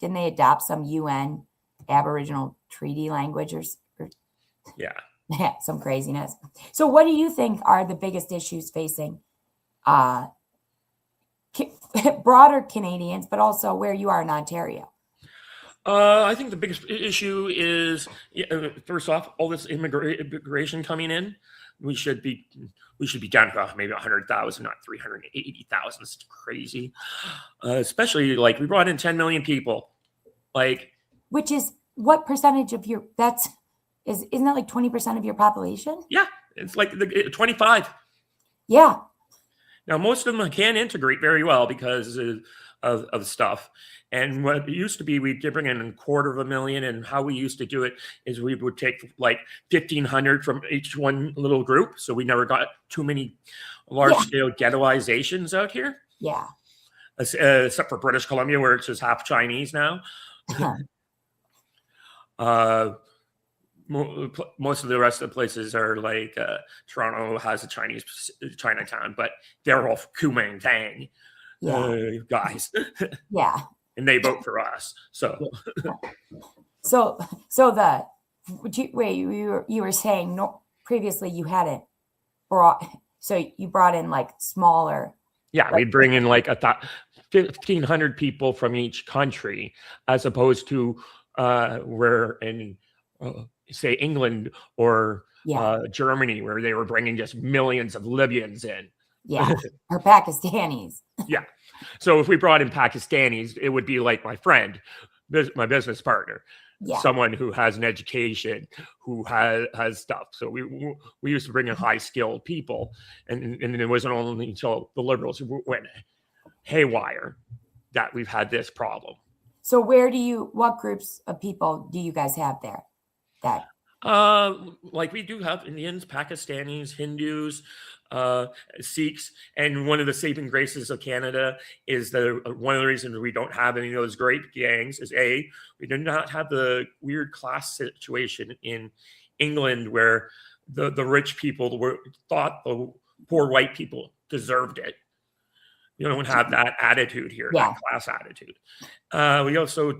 Didn't they adopt some UN Aboriginal treaty language or yeah, some craziness? So what do you think are the biggest issues facing broader Canadians, but also where you are in Ontario? I think the biggest issue is, first off, all this immigration coming in. We should be down to maybe 100,000, not 380,000. It's crazy. Especially like we brought in 10 million people. Which is what percentage of isn't that like 20% of your population? Yeah, it's like 25. Yeah. Now most of them can't integrate very well because of stuff. And what it used to be, we did bring in 250,000, and how we used to do it is we would take like 1,500 from each one little group. So we never got too many large-scale ghettoizations out here. Yeah. Except for British Columbia, where it's just half Chinese now. Most of the rest of the places are like Toronto has a Chinese Chinatown, but they're all Kuomintang guys. Yeah. And they vote for us. So you were saying previously you hadn't you brought in like smaller. Yeah, we'd bring in like 1,500 people from each country, as opposed to where in say England or Germany, where they were bringing just millions of Libyans in. Yeah, or Pakistanis. Yeah. So if we brought in Pakistanis, it would be like my friend, my business partner, someone who has an education, who has stuff. So we used to bring in high skilled people, and it wasn't only until the Liberals went haywire that we've had this problem. So what groups of people do you guys have there? Like we do have Indians, Pakistanis, Hindus, Sikhs, and one of the saving graces of Canada is that one of the reasons we don't have any of those great gangs is we do not have the weird class situation in England where the rich people thought the poor white people deserved it. You don't have that attitude here, Yeah. that class attitude. We also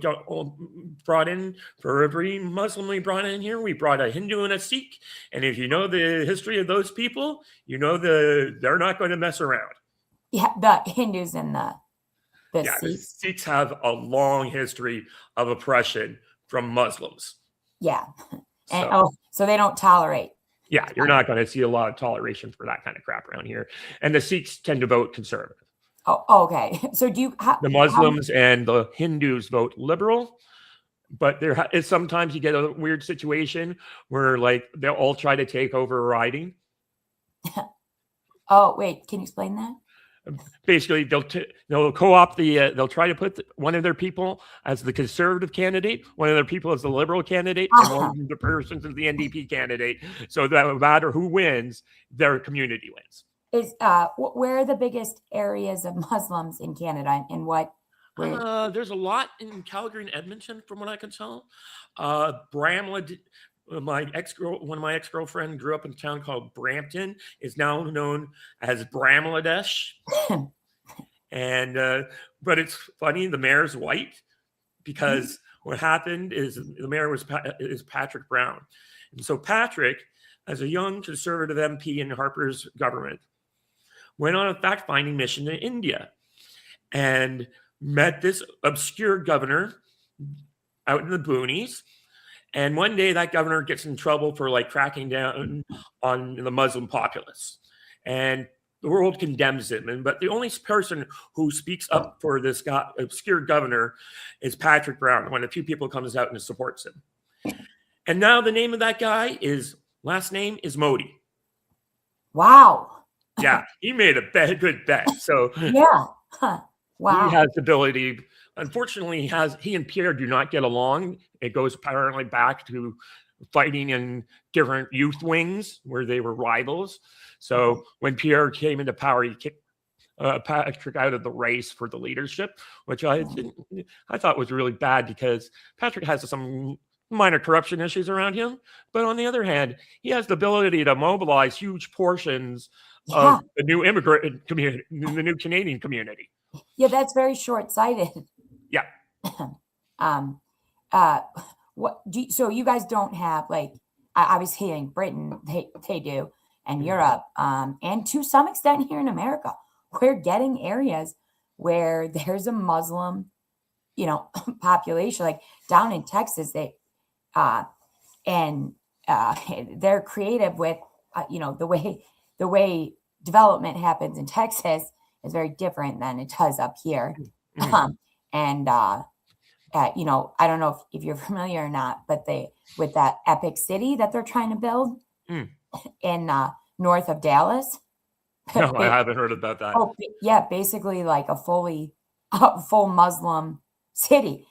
brought in, for every Muslim we brought in here, we brought a Hindu and a Sikh. And if you know the history of those people, you know they're not going to mess around. Yeah, the Hindus and the The Sikhs. Sikhs have a long history of oppression from Muslims. Yeah. And so they don't tolerate. Yeah, you're not going to see a lot of toleration for that kind of crap around here. And the Sikhs tend to vote conservative. Oh, okay. So the Muslims and the Hindus vote liberal, but there is sometimes you get a weird situation where like they'll all try to take over riding. Oh, wait, can you explain that? Basically, they'll co-opt they'll try to put one of their people as the conservative candidate, one of their people as the liberal candidate, and one of the persons as the NDP candidate. So that no matter who wins, their community wins. Where are the biggest areas of Muslims in Canada, and what? There's a lot in Calgary and Edmonton, from what I can tell. Bramley, one of my ex-girlfriend grew up in a town called Brampton, is now known as Bramladesh. And but it's funny, the mayor's white, because what happened is the mayor is Patrick Brown. And so Patrick, as a young conservative MP in Harper's government, went on a fact-finding mission to India and met this obscure governor out in the boonies. And one day that governor gets in trouble for like cracking down on the Muslim populace. And the world condemns him. But the only person who speaks up for this obscure governor is Patrick Brown, one of the few people who comes out and supports him. And now the name of that guy last name is Modi. Wow. Yeah, he made a good bet. So yeah. Huh. Wow. He has the ability. Unfortunately, he and Pierre do not get along. It goes apparently back to fighting in different youth wings where they were rivals. So when Pierre came into power, he kicked Patrick out of the race for the leadership, which I thought was really bad because Patrick has some minor corruption issues around him. But on the other hand, he has the ability to mobilize huge portions of the new immigrant community, the new Canadian community. Yeah, that's very short-sighted. Yeah. So you guys don't have, like, obviously in Britain they do, and Europe, and to some extent here in America, we're getting areas where there's a Muslim, population, like down in Texas. They're creative with, the way development happens in Texas is very different than it does up here. I don't know if you're familiar or not, but with that epic city that they're trying to build in north of Dallas. No, I haven't heard about that. Oh, yeah, basically like a full Muslim city.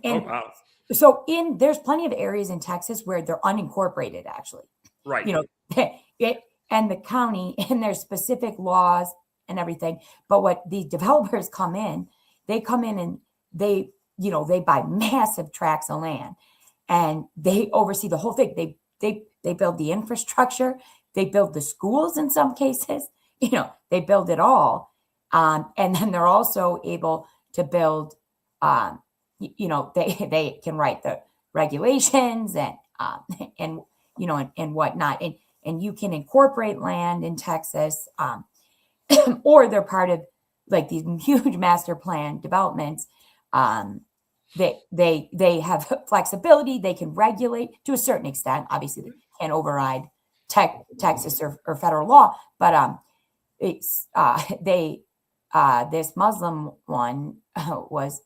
And wow. So there's plenty of areas in Texas where they're unincorporated, actually. Right. And the county, and there's specific laws and everything. But what the developers they come in and they buy massive tracts of land and they oversee the whole thing. They build the infrastructure, they build the schools in some cases, they build it all. And then they're also able to build, they can write the regulations and whatnot. And you can incorporate land in Texas, or they're part of like these huge master plan developments. They have flexibility. They can regulate to a certain extent. Obviously, they can't override Texas or federal law. But this Muslim one was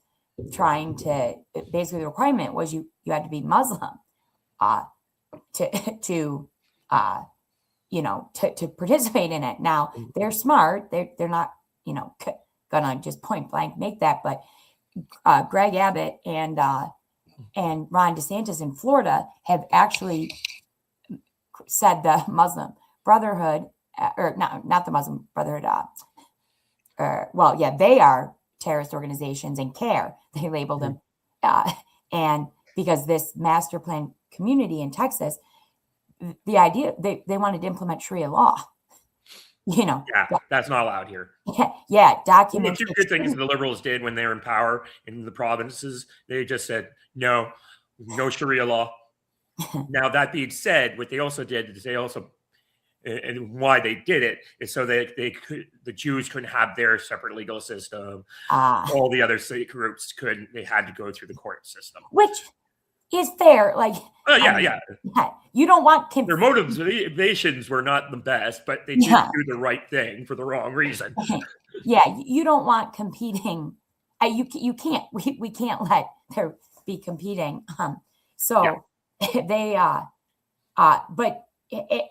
trying to, basically the requirement was you had to be Muslim to participate in it. Now they're smart. They're not, gonna just point blank make that. But Greg Abbott and Ron DeSantis in Florida have actually said the Muslim Brotherhood, or not the Muslim Brotherhood, they are terrorist organizations and CARE, they labeled them. And because this master plan community in Texas, the idea, they wanted to implement Sharia law, Yeah, that's not allowed here. Yeah, One of documents. the two good things the liberals did when they were in power in the provinces, they just said, no Sharia law. Now, that being said, what they also did is and why they did it is so that the Jews couldn't have their separate legal system. All the other groups couldn't. They had to go through the court system, which is fair. Like, yeah. You don't want their motivations were not the best, but they did do the right thing for the wrong reason. Yeah, you don't want competing. You can't. We can't let there be competing. They but.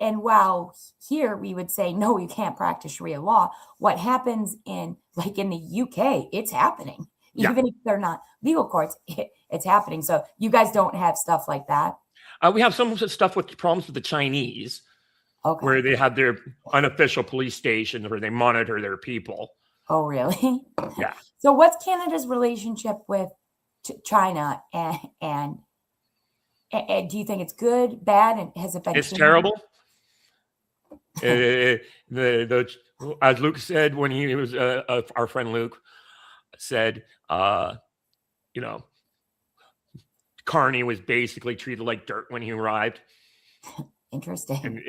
And while here we would say, no, you can't practice Sharia law, what happens in the UK, it's happening. Even if they're not legal courts, it's happening. So you guys don't have stuff like that? We have some stuff with problems with the Chinese, where they have their unofficial police station where they monitor their people. Oh, really? Yeah. So what's Canada's relationship with China, and do you think it's good, bad, and has it been? It's terrible. As Luke said when he was our friend Luke said, Carney was basically treated like dirt when he arrived. Interesting. And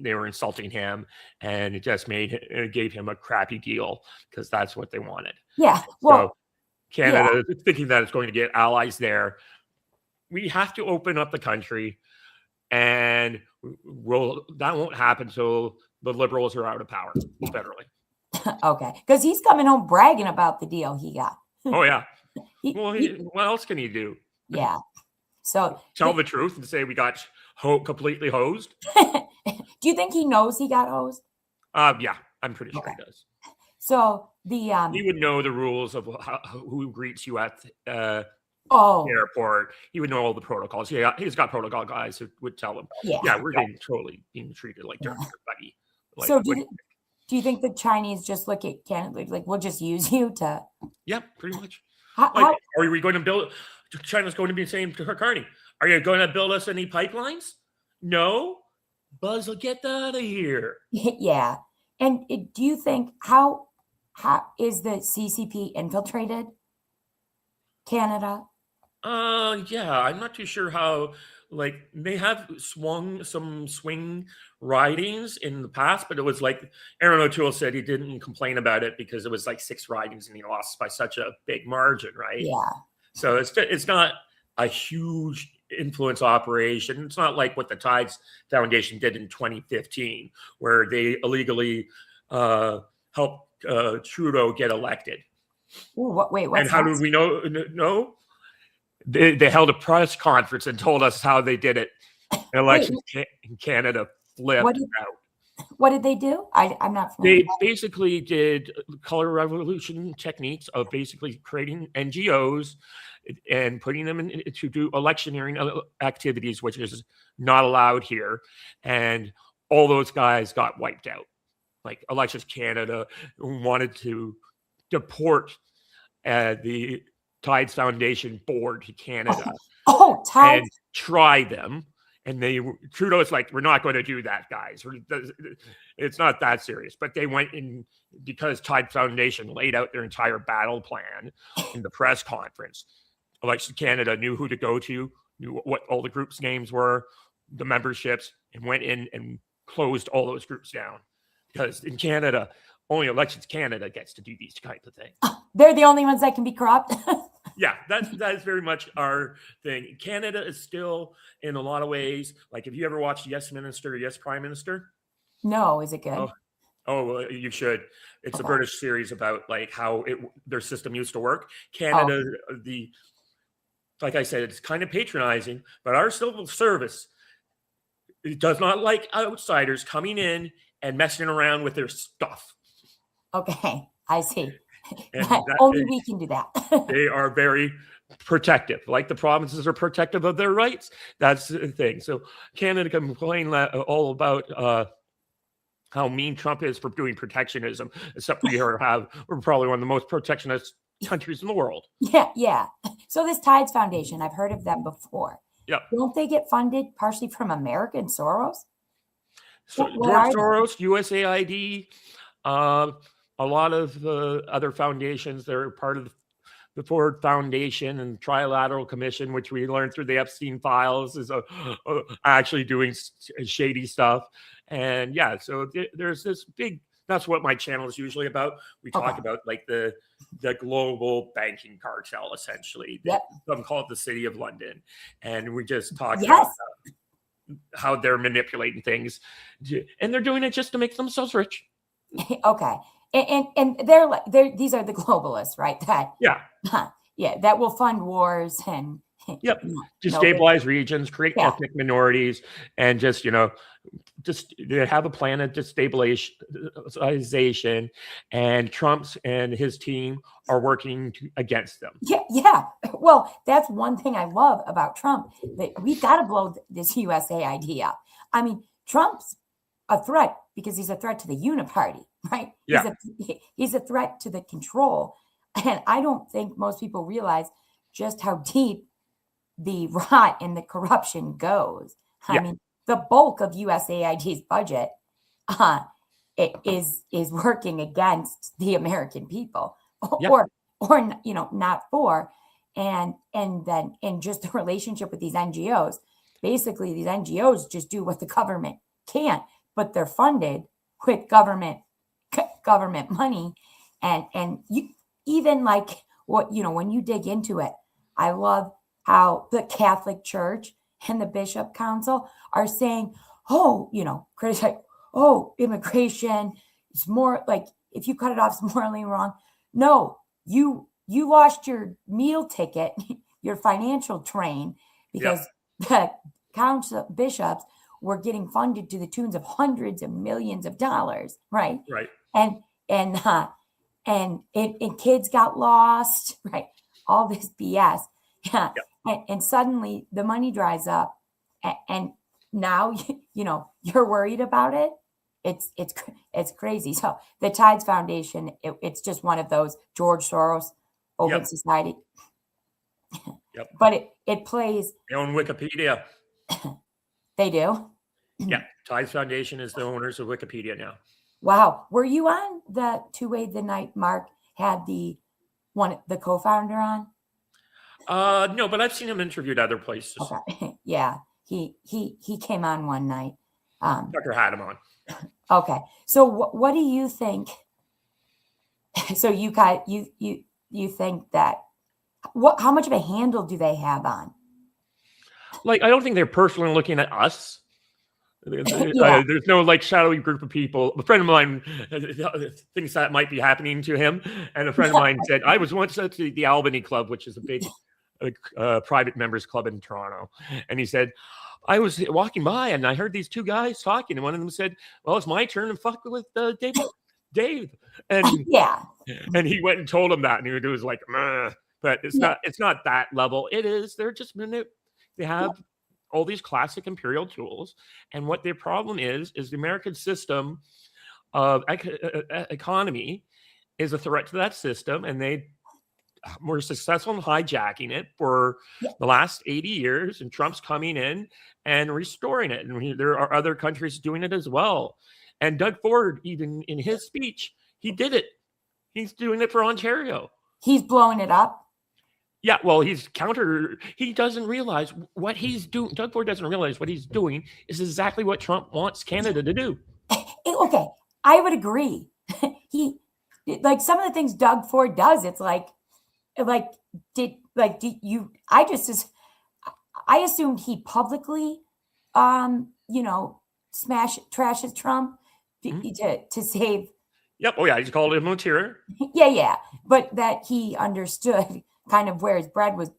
they were insulting him, and it just gave him a crappy deal because that's what they wanted. Yeah. Well, so Canada thinking that it's going to get allies there. We have to open up the country, and that won't happen until the liberals are out of power federally. Okay, because he's coming home bragging about the deal he got. Oh yeah. What else can he do? Yeah. So tell the truth and say we got completely hosed. Do you think he knows he got hosed? Yeah, I'm pretty sure he does. So he would know the rules of who greets you at airport. He would know all the protocols. Yeah, he's got protocol guys who would tell him. Yeah, we're getting totally being treated like dirt, buddy. So do you think the Chinese just look at Canada like we'll just use you to? Yeah, pretty much. Are we going to build? China's going to be saying to Carney, "Are you going to build us any pipelines?" No, Buzz will get out of here. Yeah, and do you think how is the CCP infiltrated Canada? Yeah, I'm not too sure how. They have swung some swing ridings in the past, but it was like Aaron O'Toole said he didn't complain about it because it was like 6 ridings and he lost by such a big margin, right? Yeah. So it's not a huge influence operation. It's not like what the Tides Foundation did in 2015, where they illegally helped Trudeau get elected. Ooh, wait, what's and how do we know? No. They held a press conference and told us how they did it. Elections in Canada flipped out. What did they do? I'm not familiar. They basically did color revolution techniques of basically creating NGOs and putting them in to do electioneering activities, which is not allowed here. And all those guys got wiped out. Like Elections Canada wanted to deport the Tides Foundation board to Canada. Tides. And try them. And Trudeau's like, we're not going to do that, guys. It's not that serious. But they went in because Tide Foundation laid out their entire battle plan in the press conference. Elections Canada knew who to go to, knew what all the groups' names were, the memberships, and went in and closed all those groups down. Because in Canada, only Elections Canada gets to do these kinds of things. They're the only ones that can be corrupt. Yeah, that is very much our thing. Canada is still, in a lot of ways, like if you ever watched Yes Minister, Yes Prime Minister. No, is it good? Oh, you should. It's a British series about like how their system used to work. Canada, like I said, it's kind of patronizing, but our civil service does not like outsiders coming in and messing around with their stuff. Okay, I see. Only we can do that. They are very protective, like the provinces are protective of their rights. That's the thing. So Canada can complain all about how mean Trump is for doing protectionism, except we're probably one of the most protectionist countries in the world. Yeah. So this Tides Foundation, I've heard of them before. Yeah. Don't they get funded partially from American Soros? So George Soros, USAID, a lot of the other foundations, they're part of the Ford Foundation and Trilateral Commission, which we learned through the Epstein files, is actually doing shady stuff. And yeah, so there's this big. That's what my channel is usually about. We talk about like the global banking cartel, essentially. Yep. Some call it the City of London, and we just talk about how they're manipulating things, and they're doing it just to make themselves rich. Okay, and they're these are the globalists, right? That will fund wars and destabilize regions, create ethnic minorities, and just have a plan of destabilization. And Trump's and his team are working against them. Yeah. Well, that's one thing I love about Trump, that we've got to blow this USAID up. I mean, Trump's a threat because he's a threat to the uniparty, right? Yeah. He's a threat to the control. And I don't think most people realize just how deep the rot and the corruption goes. I mean, the bulk of USAID's budget is working against the American people, or not for, and then in just the relationship with these NGOs. Basically, these NGOs just do what the government can't, but they're funded with government money, and you even like when you dig into it, I love how the Catholic Church and the Bishop Council are saying, criticize, immigration is more like, if you cut it off, it's morally wrong. No, you lost your meal ticket, your financial train, because the council bishops were getting funded to the tunes of hundreds of millions of dollars, right? Right. And kids got lost, right? All this BS. Yeah. And suddenly the money dries up, and now you're worried about it. It's crazy. So the Tides Foundation, it's just one of those George Soros open society. But it plays. They own Wikipedia. They do. Yeah, Tides Foundation is the owners of Wikipedia now. Wow, were you on the two-way the night Mark had the co-founder on? No, but I've seen him interviewed other places. Okay. Yeah, he came on one night. Tucker had him on. Okay, so what do you think? So you think that how much of a handle do they have on? Like, I don't think they're personally looking at us. There's no like shadowy group of people. A friend of mine thinks that might be happening to him, and a friend of mine said, I was once at the Albany Club, which is a big private members club in Toronto, and he said, I was walking by and I heard these two guys talking, and one of them said, well, it's my turn to fuck with Dave, and and he went and told him that, and he was like, meh. But it's not that level. It is, they're just they have all these classic imperial tools, and what their problem is the American system of economy is a threat to that system, and they were successful in hijacking it for the last 80 years, and Trump's coming in and restoring it, and there are other countries doing it as well. And Doug Ford, even in his speech, he did it. He's doing it for Ontario. He's blowing it up. Yeah, well, he doesn't realize what he's doing. Doug Ford doesn't realize what he's doing is exactly what Trump wants Canada to do. Okay, I would agree. He, like, some of the things Doug Ford does, it's like I assumed he publicly, trashes Trump to save. Yep. Oh yeah, he's called him a tyrann. Yeah, but that he understood kind of where his bread was,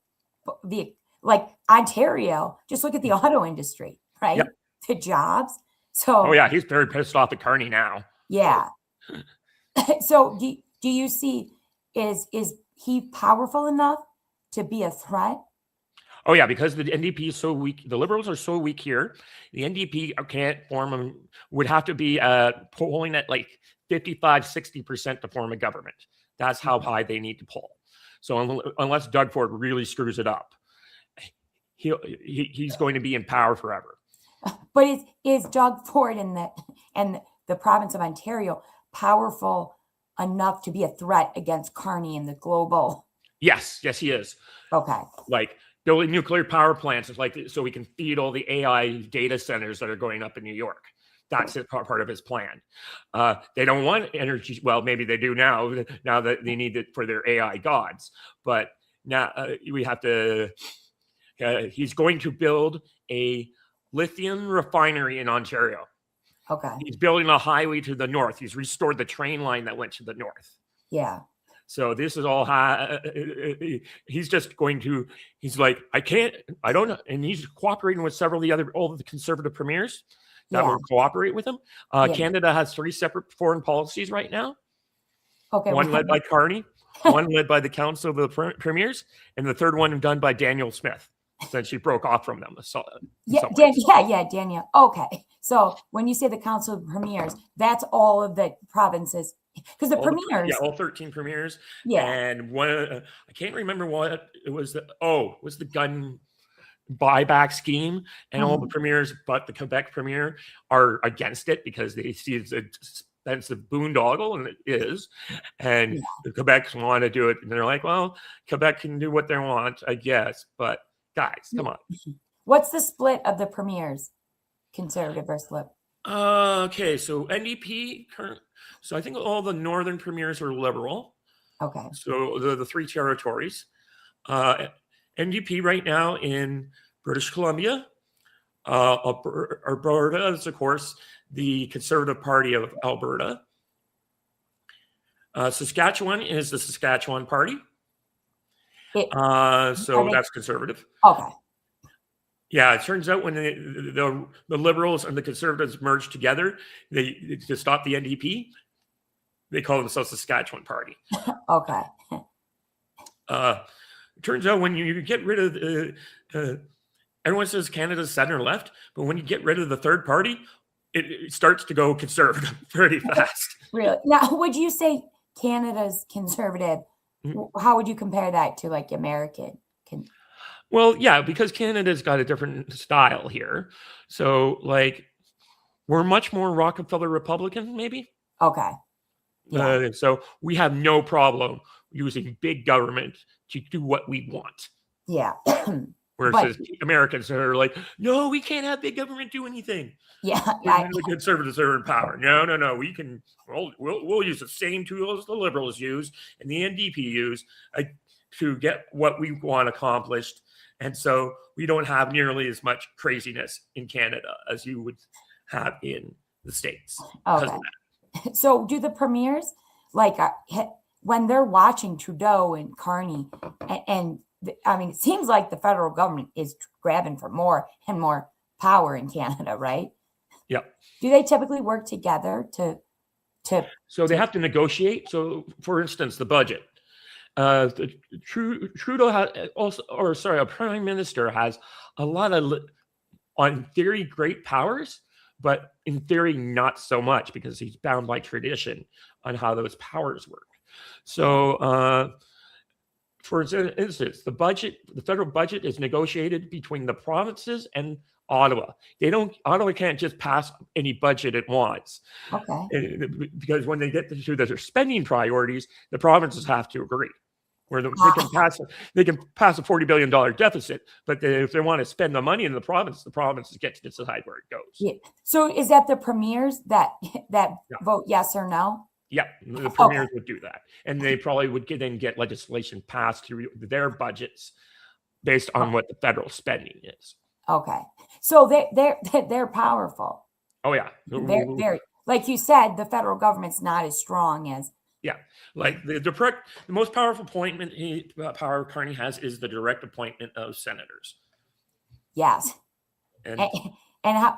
like Ontario. Just look at the auto industry, right? Yep. The jobs. So. Oh yeah, he's very pissed off at Carney now. Yeah. So do you see is he powerful enough to be a threat? Oh yeah, because the NDP is so weak. The Liberals are so weak here. The NDP can't form would have to be polling at like 55-60% to form a government. That's how high they need to poll. So unless Doug Ford really screws it up, he's going to be in power forever. But is Doug Ford and the province of Ontario powerful enough to be a threat against Carney and the global? Yes, he is. Okay. Like building nuclear power plants is like so we can feed all the AI data centers that are going up in New York. That's part of his plan. They don't want energy. Well, maybe they do now that they need it for their AI gods. But now we have to. He's going to build a lithium refinery in Ontario. Okay. He's building a highway to the north. He's restored the train line that went to the north. Yeah. So this is all he's just going to, he's like, I don't know. And he's cooperating with all of the conservative premiers that will cooperate with him. Canada has 3 separate foreign policies right now. Okay. One led by Carney, one led by the Council of the Premiers, and the third one done by Danielle Smith, since she broke off from them. Danielle. Okay. So when you say the Council of Premiers, that's all of the provinces. Because the premiers, all 13 premiers, yeah, and one I can't remember what it was. Was the gun buyback scheme, and all the premiers, but the Quebec premier are against it because they see it's an expensive boondoggle, and it is. And the Quebec want to do it, and they're like, well, Quebec can do what they want, I guess. But guys, come on. What's the split of the premiers, conservative or split? Okay, so NDP so I think all the northern premiers are liberal. Okay. So the 3 territories. NDP right now in British Columbia. Alberta is, of course, the Conservative Party of Alberta. Saskatchewan is the Saskatchewan Party. So that's conservative. Okay. Yeah, it turns out when the Liberals and the Conservatives merged together, to stop the NDP, they call themselves the Saskatchewan Party. Okay. It turns out when you get rid of everyone says Canada's center left, but when you get rid of the third party, it starts to go conservative pretty fast. Really? Now, would you say Canada's conservative? How would you compare that to like American? Well, yeah, because Canada's got a different style here. So, like, we're much more Rockefeller Republican, maybe. Okay. Yeah. So we have no problem using big government to do what we want. Yeah. Whereas Americans are like, no, we can't have big government do anything. Yeah. The conservatives are in power. No. We can. We'll use the same tools the Liberals use and the NDP use to get what we want accomplished. And so we don't have nearly as much craziness in Canada as you would have in the States. Okay. So do the premiers, like, when they're watching Trudeau and Carney, and I mean, it seems like the federal government is grabbing for more and more power in Canada, right? Yeah. Do they typically work together to? So they have to negotiate. So, for instance, the budget. Trudeau has a prime minister has a lot of, on theory, great powers, but in theory, not so much because he's bound by tradition on how those powers work. So, for instance, the federal budget is negotiated between the provinces and Ottawa. Ottawa can't just pass any budget it wants. Okay. Because when they get to their spending priorities, the provinces have to agree. Where they can pass a $40 billion deficit, but if they want to spend the money in the provinces get to decide where it goes. Yeah. So is that the premiers that vote yes or no? Yeah, the premiers would do that, and they probably would then get legislation passed through their budgets based on what the federal spending is. Okay, so they're powerful. Oh yeah, they're like you said, the federal government's not as strong as. Yeah, like the most powerful appointment power Carney has is the direct appointment of senators. Yes, and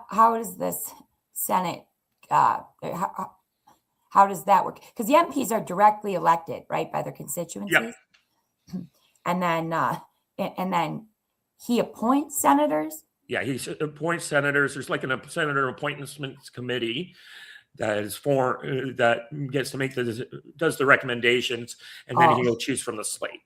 how does this Senate? How does that work? Because the MPs are directly elected, right, by their constituencies. Yeah. and then he appoints senators. Yeah, he appoints senators. There's like a senator appointments committee that is that gets to does the recommendations, and then Oh, he'll choose from the slate.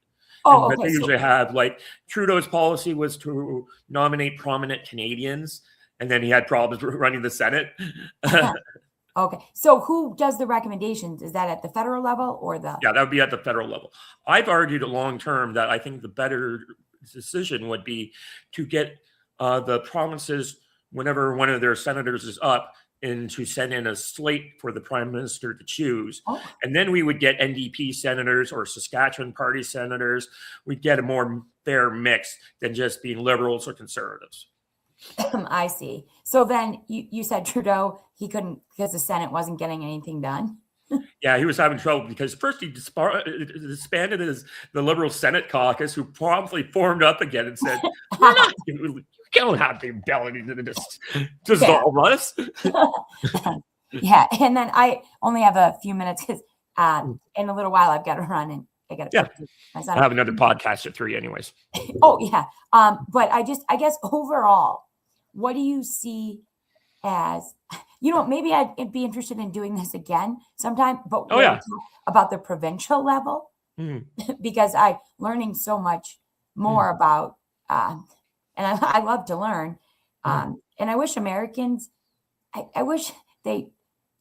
And oh, what okay. they So, usually have, like Trudeau's policy was to nominate prominent Canadians, and then he had problems running the Senate. okay. So who does the recommendations? Is that at the federal level or the? Yeah, that would be at the federal level. I've argued long term that I think the better decision would be to get the provinces, whenever one of their senators is up, and to send in a slate for the prime minister to choose. Oh. And then we would get NDP senators or Saskatchewan party senators. We'd get a more fair mix than just being liberals or conservatives. I see. So then you said Trudeau, he couldn't because the Senate wasn't getting anything done. Yeah, he was having trouble because first he disbanded the Liberal Senate caucus, who promptly formed up again and said, "We're not. You don't have the ability to dissolve us." Yeah, and then I only have a few minutes because in a little while I've got to run and I got to pick my son. I have another podcast at 3 anyways. Oh yeah, but I guess overall, what do you see as, maybe I'd be interested in doing this again sometime, but about the provincial level, because I'm learning so much more about, and I love to learn. And I wish Americans, I wish they,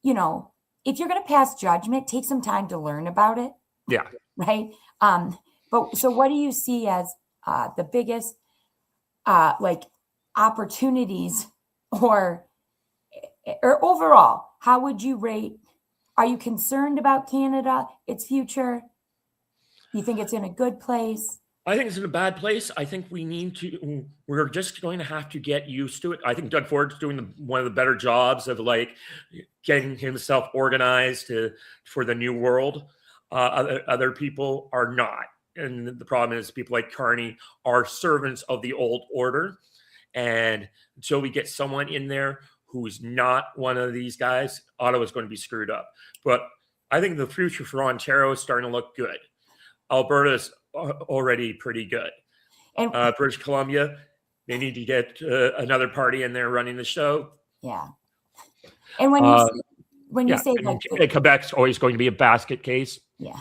if you're going to pass judgment, take some time to learn about it. Yeah. Right. But so what do you see as the biggest, like opportunities or overall, how would you rate? Are you concerned about Canada, its future? You think it's in a good place? I think it's in a bad place. I think we're just going to have to get used to it. I think Doug Ford's doing one of the better jobs of like getting himself organized for the new world. Other people are not. And the problem is people like Carney are servants of the old order. And until we get someone in there who's not one of these guys, Ottawa's going to be screwed up. But I think the future for Ontario is starting to look good. Alberta's already pretty good. And British Columbia, they need to get another party in there running the show. Yeah. And when you say like Quebec's always going to be a basket case. Yeah.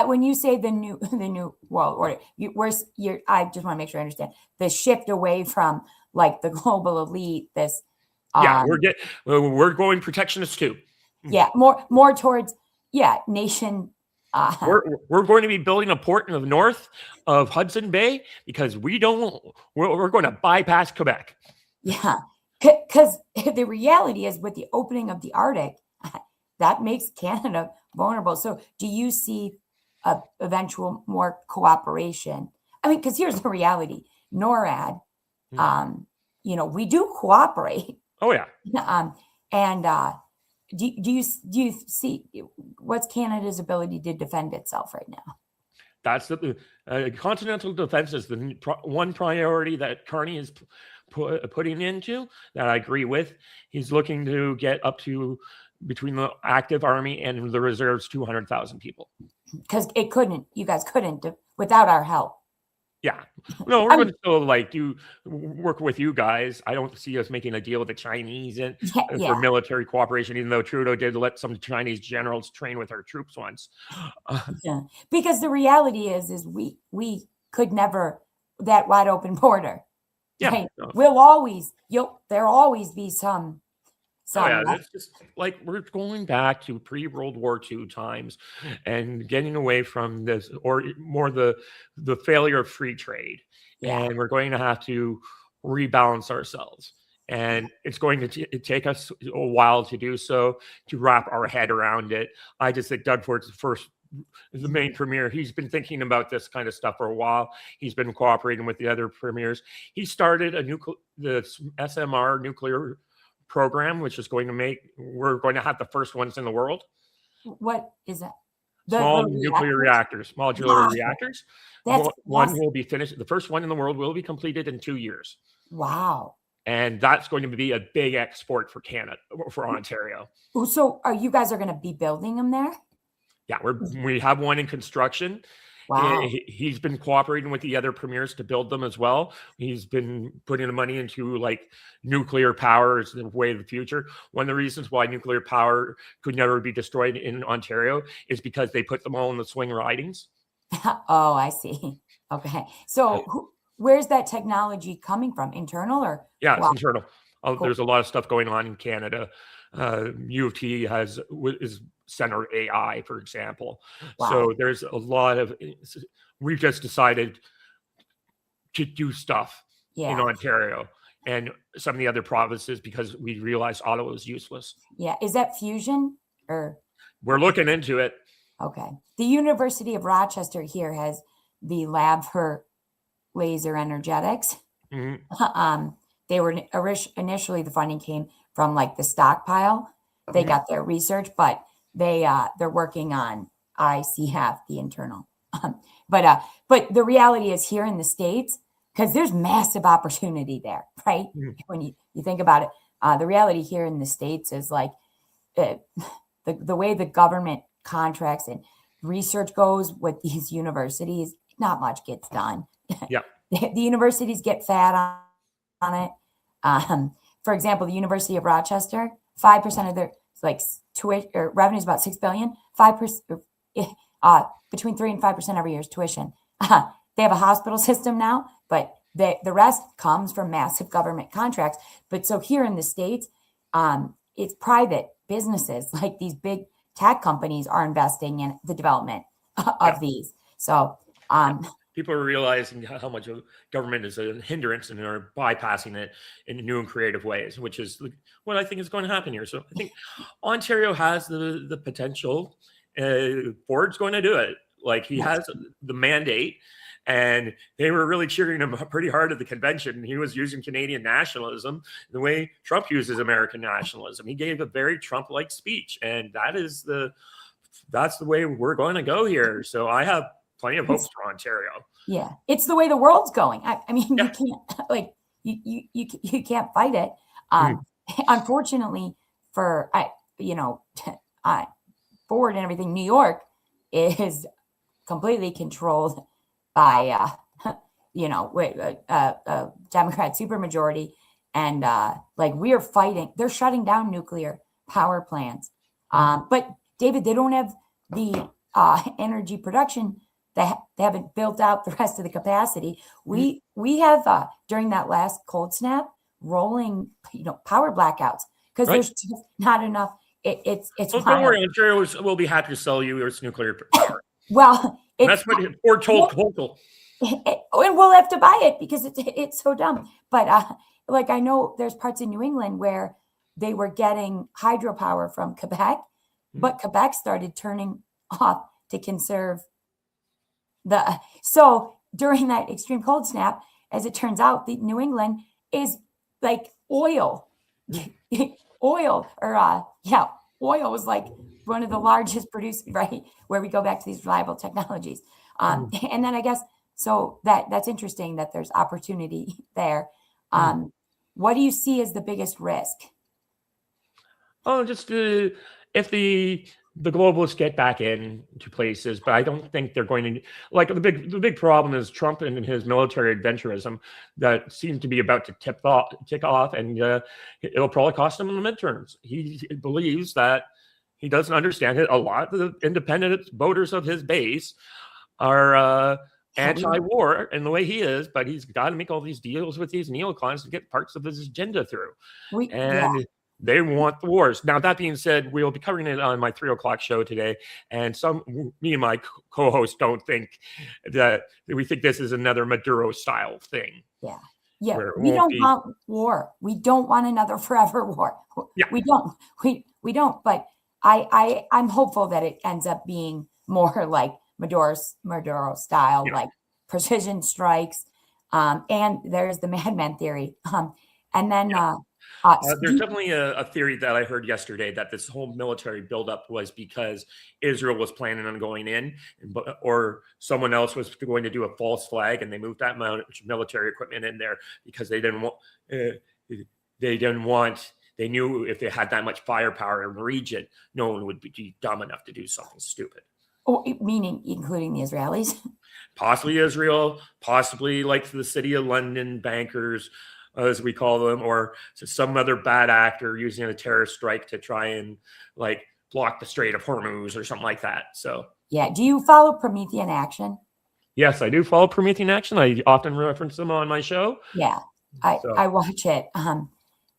When you say the new world order, I just want to make sure I understand the shift away from like the global elite. This, we're going protectionist too. Yeah, more towards nation. We're going to be building a port in the north of Hudson Bay because we're going to bypass Quebec. Yeah, because the reality is with the opening of the Arctic, that makes Canada vulnerable. So do you see a eventual more cooperation? I mean, because here's the reality: NORAD, we do cooperate. Oh yeah. Do you see what's Canada's ability to defend itself right now? That's the continental defense is the one priority that Carney is putting into that I agree with. He's looking to get up to between the active army and the reserves 200,000 people. Because you guys couldn't without our help. Yeah. No, we're going to still work with you guys. I don't see us making a deal with the Chinese for military cooperation, even though Trudeau did let some Chinese generals train with our troops once. Because the reality is we could never, that wide open border. Yeah. Right? There'll always be some. It's just like we're going back to pre-World War II times and getting away from this, or more the failure of free trade. Yeah. And we're going to have to rebalance ourselves. And it's going to take us a while to do so, to wrap our head around it. I just think Doug Ford's the main premier. He's been thinking about this kind of stuff for a while. He's been cooperating with the other premiers. He started the SMR nuclear program, which is we're going to have the first ones in the world. What is that? Small nuclear reactors, modular reactors. One will be finished. The first one in the world will be completed in 2 years. Wow. And that's going to be a big export for Canada, for Ontario. So you guys are going to be building them there? Yeah, we have one in construction. Wow. He's been cooperating with the other premiers to build them as well. He's been putting the money into like nuclear power is the way of the future. One of the reasons why nuclear power could never be destroyed in Ontario is because they put them all in the swing ridings. Oh, I see. Okay. So where's that technology coming from? Internal or Yeah, it's wow, internal. cool. There's a lot of stuff going on in Canada. U of T is center AI, for example. Wow. So there's a lot of. We've just decided to do stuff in Yeah. Ontario and some of the other provinces because we realized Ottawa was useless. Yeah. Is that fusion or We're looking into it. okay. The University of Rochester here has the lab for laser energetics. Mhm. They were initially the funding came from like the stockpile. They got their research, but they're working on ICF, the internal. But the reality is here in the States, because there's massive opportunity there, right? When you think about it, the reality here in the States is like the way the government contracts and research goes with these universities, not much gets done. Yeah. The universities get fat on it. For example, the University of Rochester, 5% of their like tuition or revenue is about $6 billion. 5%, between 3 and 5% every year is tuition. They have a hospital system now, but the rest comes from massive government contracts. But so here in the States, it's private businesses like these big tech companies are investing in the development of these. So people are realizing how much of government is a hindrance and are bypassing it in new and creative ways, which is what I think is going to happen here. So I think Ontario has the potential. Ford's going to do it. Like he has the mandate, and they were really cheering him pretty hard at the convention. He was using Canadian nationalism the way Trump uses American nationalism. He gave a very Trump-like speech, and that's the way we're going to go here. So I have plenty of hopes for Ontario. Yeah, it's the way the world's going. I mean, you can't like you can't fight it. Unfortunately, for Ford and everything, New York is completely controlled by a Democrat supermajority, and like we are fighting. They're shutting down nuclear power plants, but David, they don't have the energy production. They haven't built out the rest of the capacity. We have during that last cold snap rolling power blackouts because there's just not enough. It's well, don't worry, Ontario will be happy to sell you its nuclear power. Well, that's what Ford told Hochul. And we'll have to buy it because it's so dumb. But like I know there's parts in New England where they were getting hydropower from Quebec, but Quebec started turning off to conserve so during that extreme cold snap, as it turns out, the New England is like oil. Oil was like one of the largest producers, right? Where we go back to these reliable technologies. And then I guess so that's interesting that there's opportunity there. What do you see as the biggest risk? Oh, just if the globalists get back into places, but I don't think they're going to like the big problem is Trump and his military adventurism that seems to be about to tick off, and it'll probably cost him in the midterms. He believes that he doesn't understand it. A lot of the independent voters of his base are anti-war in the way he is, but he's got to make all these deals with these neocons to get parts of his agenda through. They want the wars. Now, that being said, we'll be covering it on my 3:00 show today. And me and my co-hosts don't think that we think this is another Maduro style thing. Yeah. Yeah. We don't want war. We don't want another forever war. Yeah. We don't. We don't. But I'm hopeful that it ends up being more like Maduro style, like precision strikes. And there's the madman theory. And then there's definitely a theory that I heard yesterday that this whole military buildup was because Israel was planning on going in, or someone else was going to do a false flag, and they moved that military equipment in there because they didn't want. They knew if they had that much firepower in the region, no one would be dumb enough to do something stupid. Oh, meaning including the Israelis? Possibly Israel, possibly like the City of London bankers, as we call them, or some other bad actor using a terrorist strike to try and like block the Strait of Hormuz or something like that. So, Yeah. Do you follow Promethean Action? yes, I do follow Promethean Action. I often reference them on my show. Yeah, So, I watch it.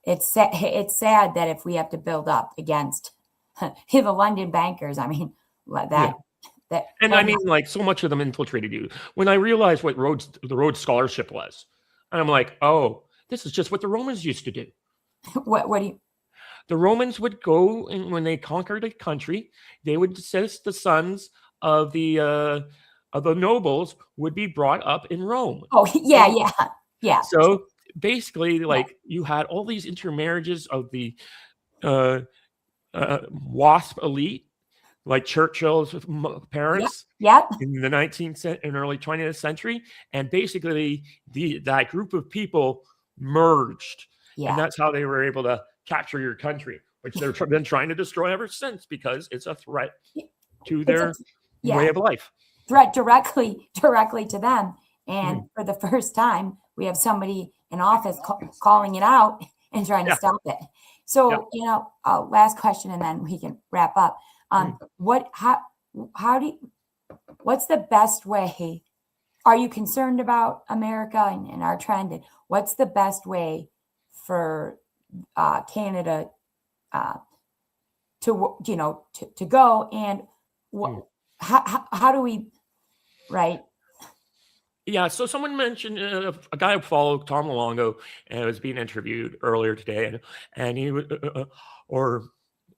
It's sad that if we have to build up against the London bankers, I mean, yeah. that And I mean, like, so much of them infiltrated you. When I realized what the Rhodes Scholarship was, and I'm like, oh, this is just what the Romans used to do. what do you? The Romans would go, and when they conquered a country, they would assist the sons of the nobles would be brought up in Rome. Oh, yeah, And yeah. so basically, like, you had all these intermarriages of the WASP elite, like Churchill's parents Yeah. in the 19th and early 20th century, and basically that group of people merged, Yeah. and that's how they were able to capture your country, which they've been trying to destroy ever since because it's a threat to their way of life. Threat directly to them, and for the first time, we have somebody in office calling it out and trying to stop it. So, last question, and then we can wrap up. What's the best way? Are you concerned about America and our trend? And what's the best way for Canada to go? And how do we, right? Yeah, so someone mentioned a guy who followed Tom Luongo and was being interviewed earlier today, and he or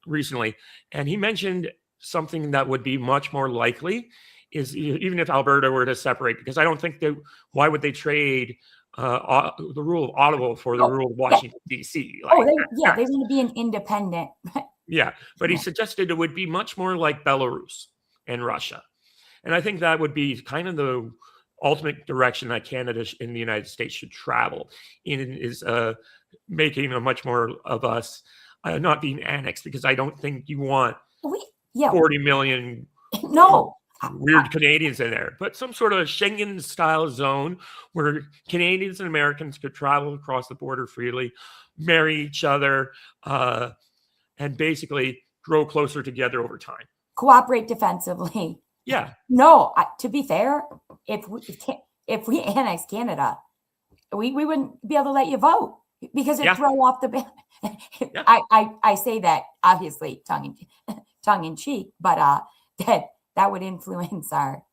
recently, and he mentioned something that would be much more likely is even if Alberta were to separate, because I don't think why would they trade the rule of Ottawa for the rule of Washington, D.C.? Like, they want to be an independent. Yeah, but he suggested it would be much more like Belarus and Russia. And I think that would be kind of the ultimate direction that Canada and the United States should travel in, is making a much more of us not being annexed, because I don't think you want 40 million weird Canadians in there, but some sort of Schengen-style zone where Canadians and Americans could travel across the border freely, marry each other, and basically grow closer together over time. Cooperate defensively. Yeah. No, to be fair, if we annex Canada, we wouldn't be able to let you vote because it'd throw off the. I say that obviously tongue in cheek, but that would influence our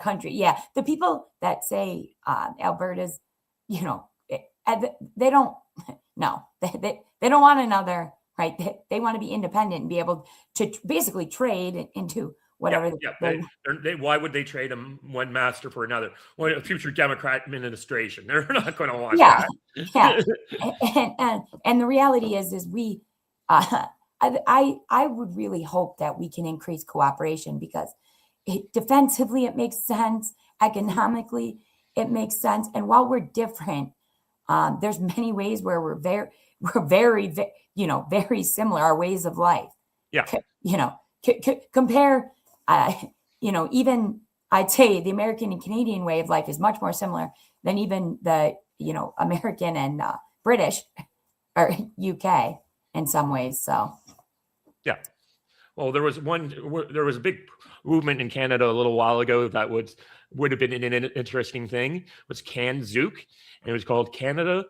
country. Yeah, the people that say Alberta's, they don't. No, they don't want another. Right, they want to be independent and be able to basically trade into whatever. Why would they trade one master for another? Well, a future Democrat administration, they're not going to want that. And the reality is we. I would really hope that we can increase cooperation, because defensively it makes sense, economically it makes sense, and while we're different, there's many ways where we're very similar, our ways of life. Yeah. Compare, even I'd say the American and Canadian way of life is much more similar than even the, American and British or UK in some ways. So. Yeah. Well, there was a big movement in Canada a little while ago that would have been an interesting thing. It was CanZUK, and it was called Canada,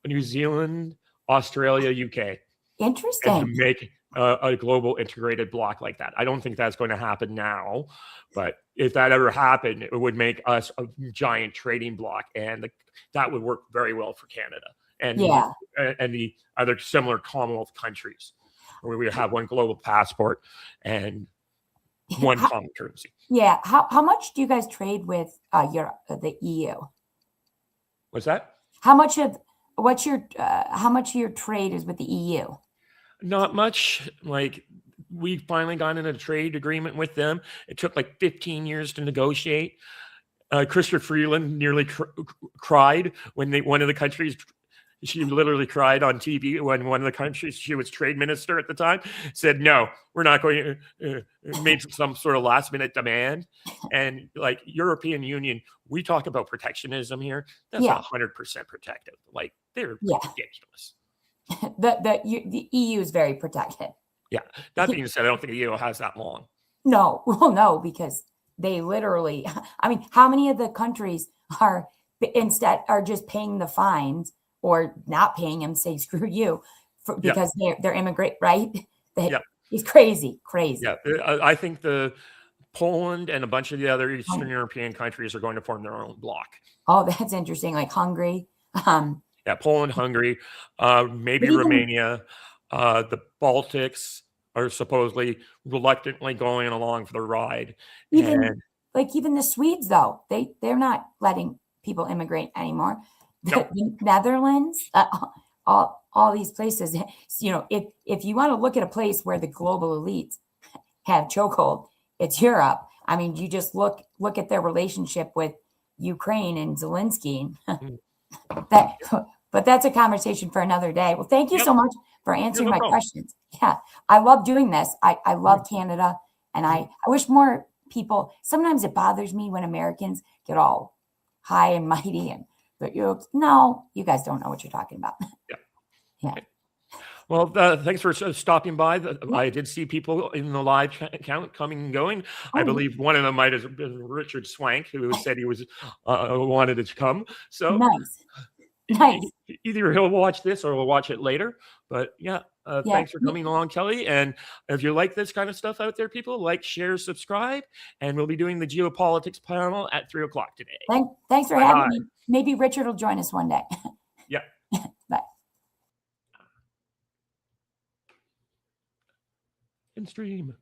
New Zealand, Australia, UK. Interesting. And to make a global integrated bloc like that. I don't think that's going to happen now, but if that ever happened, it would make us a giant trading bloc, and that would work very well for Canada and the other similar Commonwealth countries, where we have one global passport and one common currency. Yeah. How much do you guys trade with the EU? What's that? How much of your trade is with the EU? Not much. Like, we finally got in a trade agreement with them. It took like 15 years to negotiate. Christopher Freeland nearly cried when one of the countries She literally cried on TV when one of the countries, she was trade minister at the time, said, no, we're not going to, made some sort of last minute demand. And like European Union, we talk about protectionism here. That's Yeah. 100% protective. Like they're Yeah. ridiculous. The EU is very protected. Yeah. That being said, I don't think the EU has that long. No, well, no, because they literally, I mean, how many of the countries are just paying the fines or not paying them, say, screw you, because they're immigrant, right? Yeah. It's crazy. Yeah. I think the Poland and a bunch of the other Eastern European countries are going to form their own bloc. Oh, that's interesting. Like Hungary. Yeah, Poland, Hungary, maybe even, Romania, the Baltics are supposedly reluctantly going along for the ride. Even the Swedes, though, they're not letting people immigrate anymore. The Netherlands, all these places, you know, if you want to look at a place where the global elites have chokehold, it's Europe. I mean, you just look at their relationship with Ukraine and Zelensky. But that's a conversation for another day. Well, thank you so much for answering my questions. Yeah, I love doing this. I love Canada, and I wish more people. Sometimes it bothers me when Americans get all high and mighty, and but you guys don't know what you're talking about. Yeah. Well, thanks for stopping by. I did see people in the live count coming and going. I believe one of them might have been Richard Swank, who said he was wanted to come. So nice. Either he'll watch this or we'll watch it later. But thanks for coming along, Kelly. And if you like this kind of stuff out there, people, like, share, subscribe, and we'll be doing the geopolitics panel at 3:00 today. Thanks for having me. Maybe Richard will join us one day. Yeah. Bye. In stream.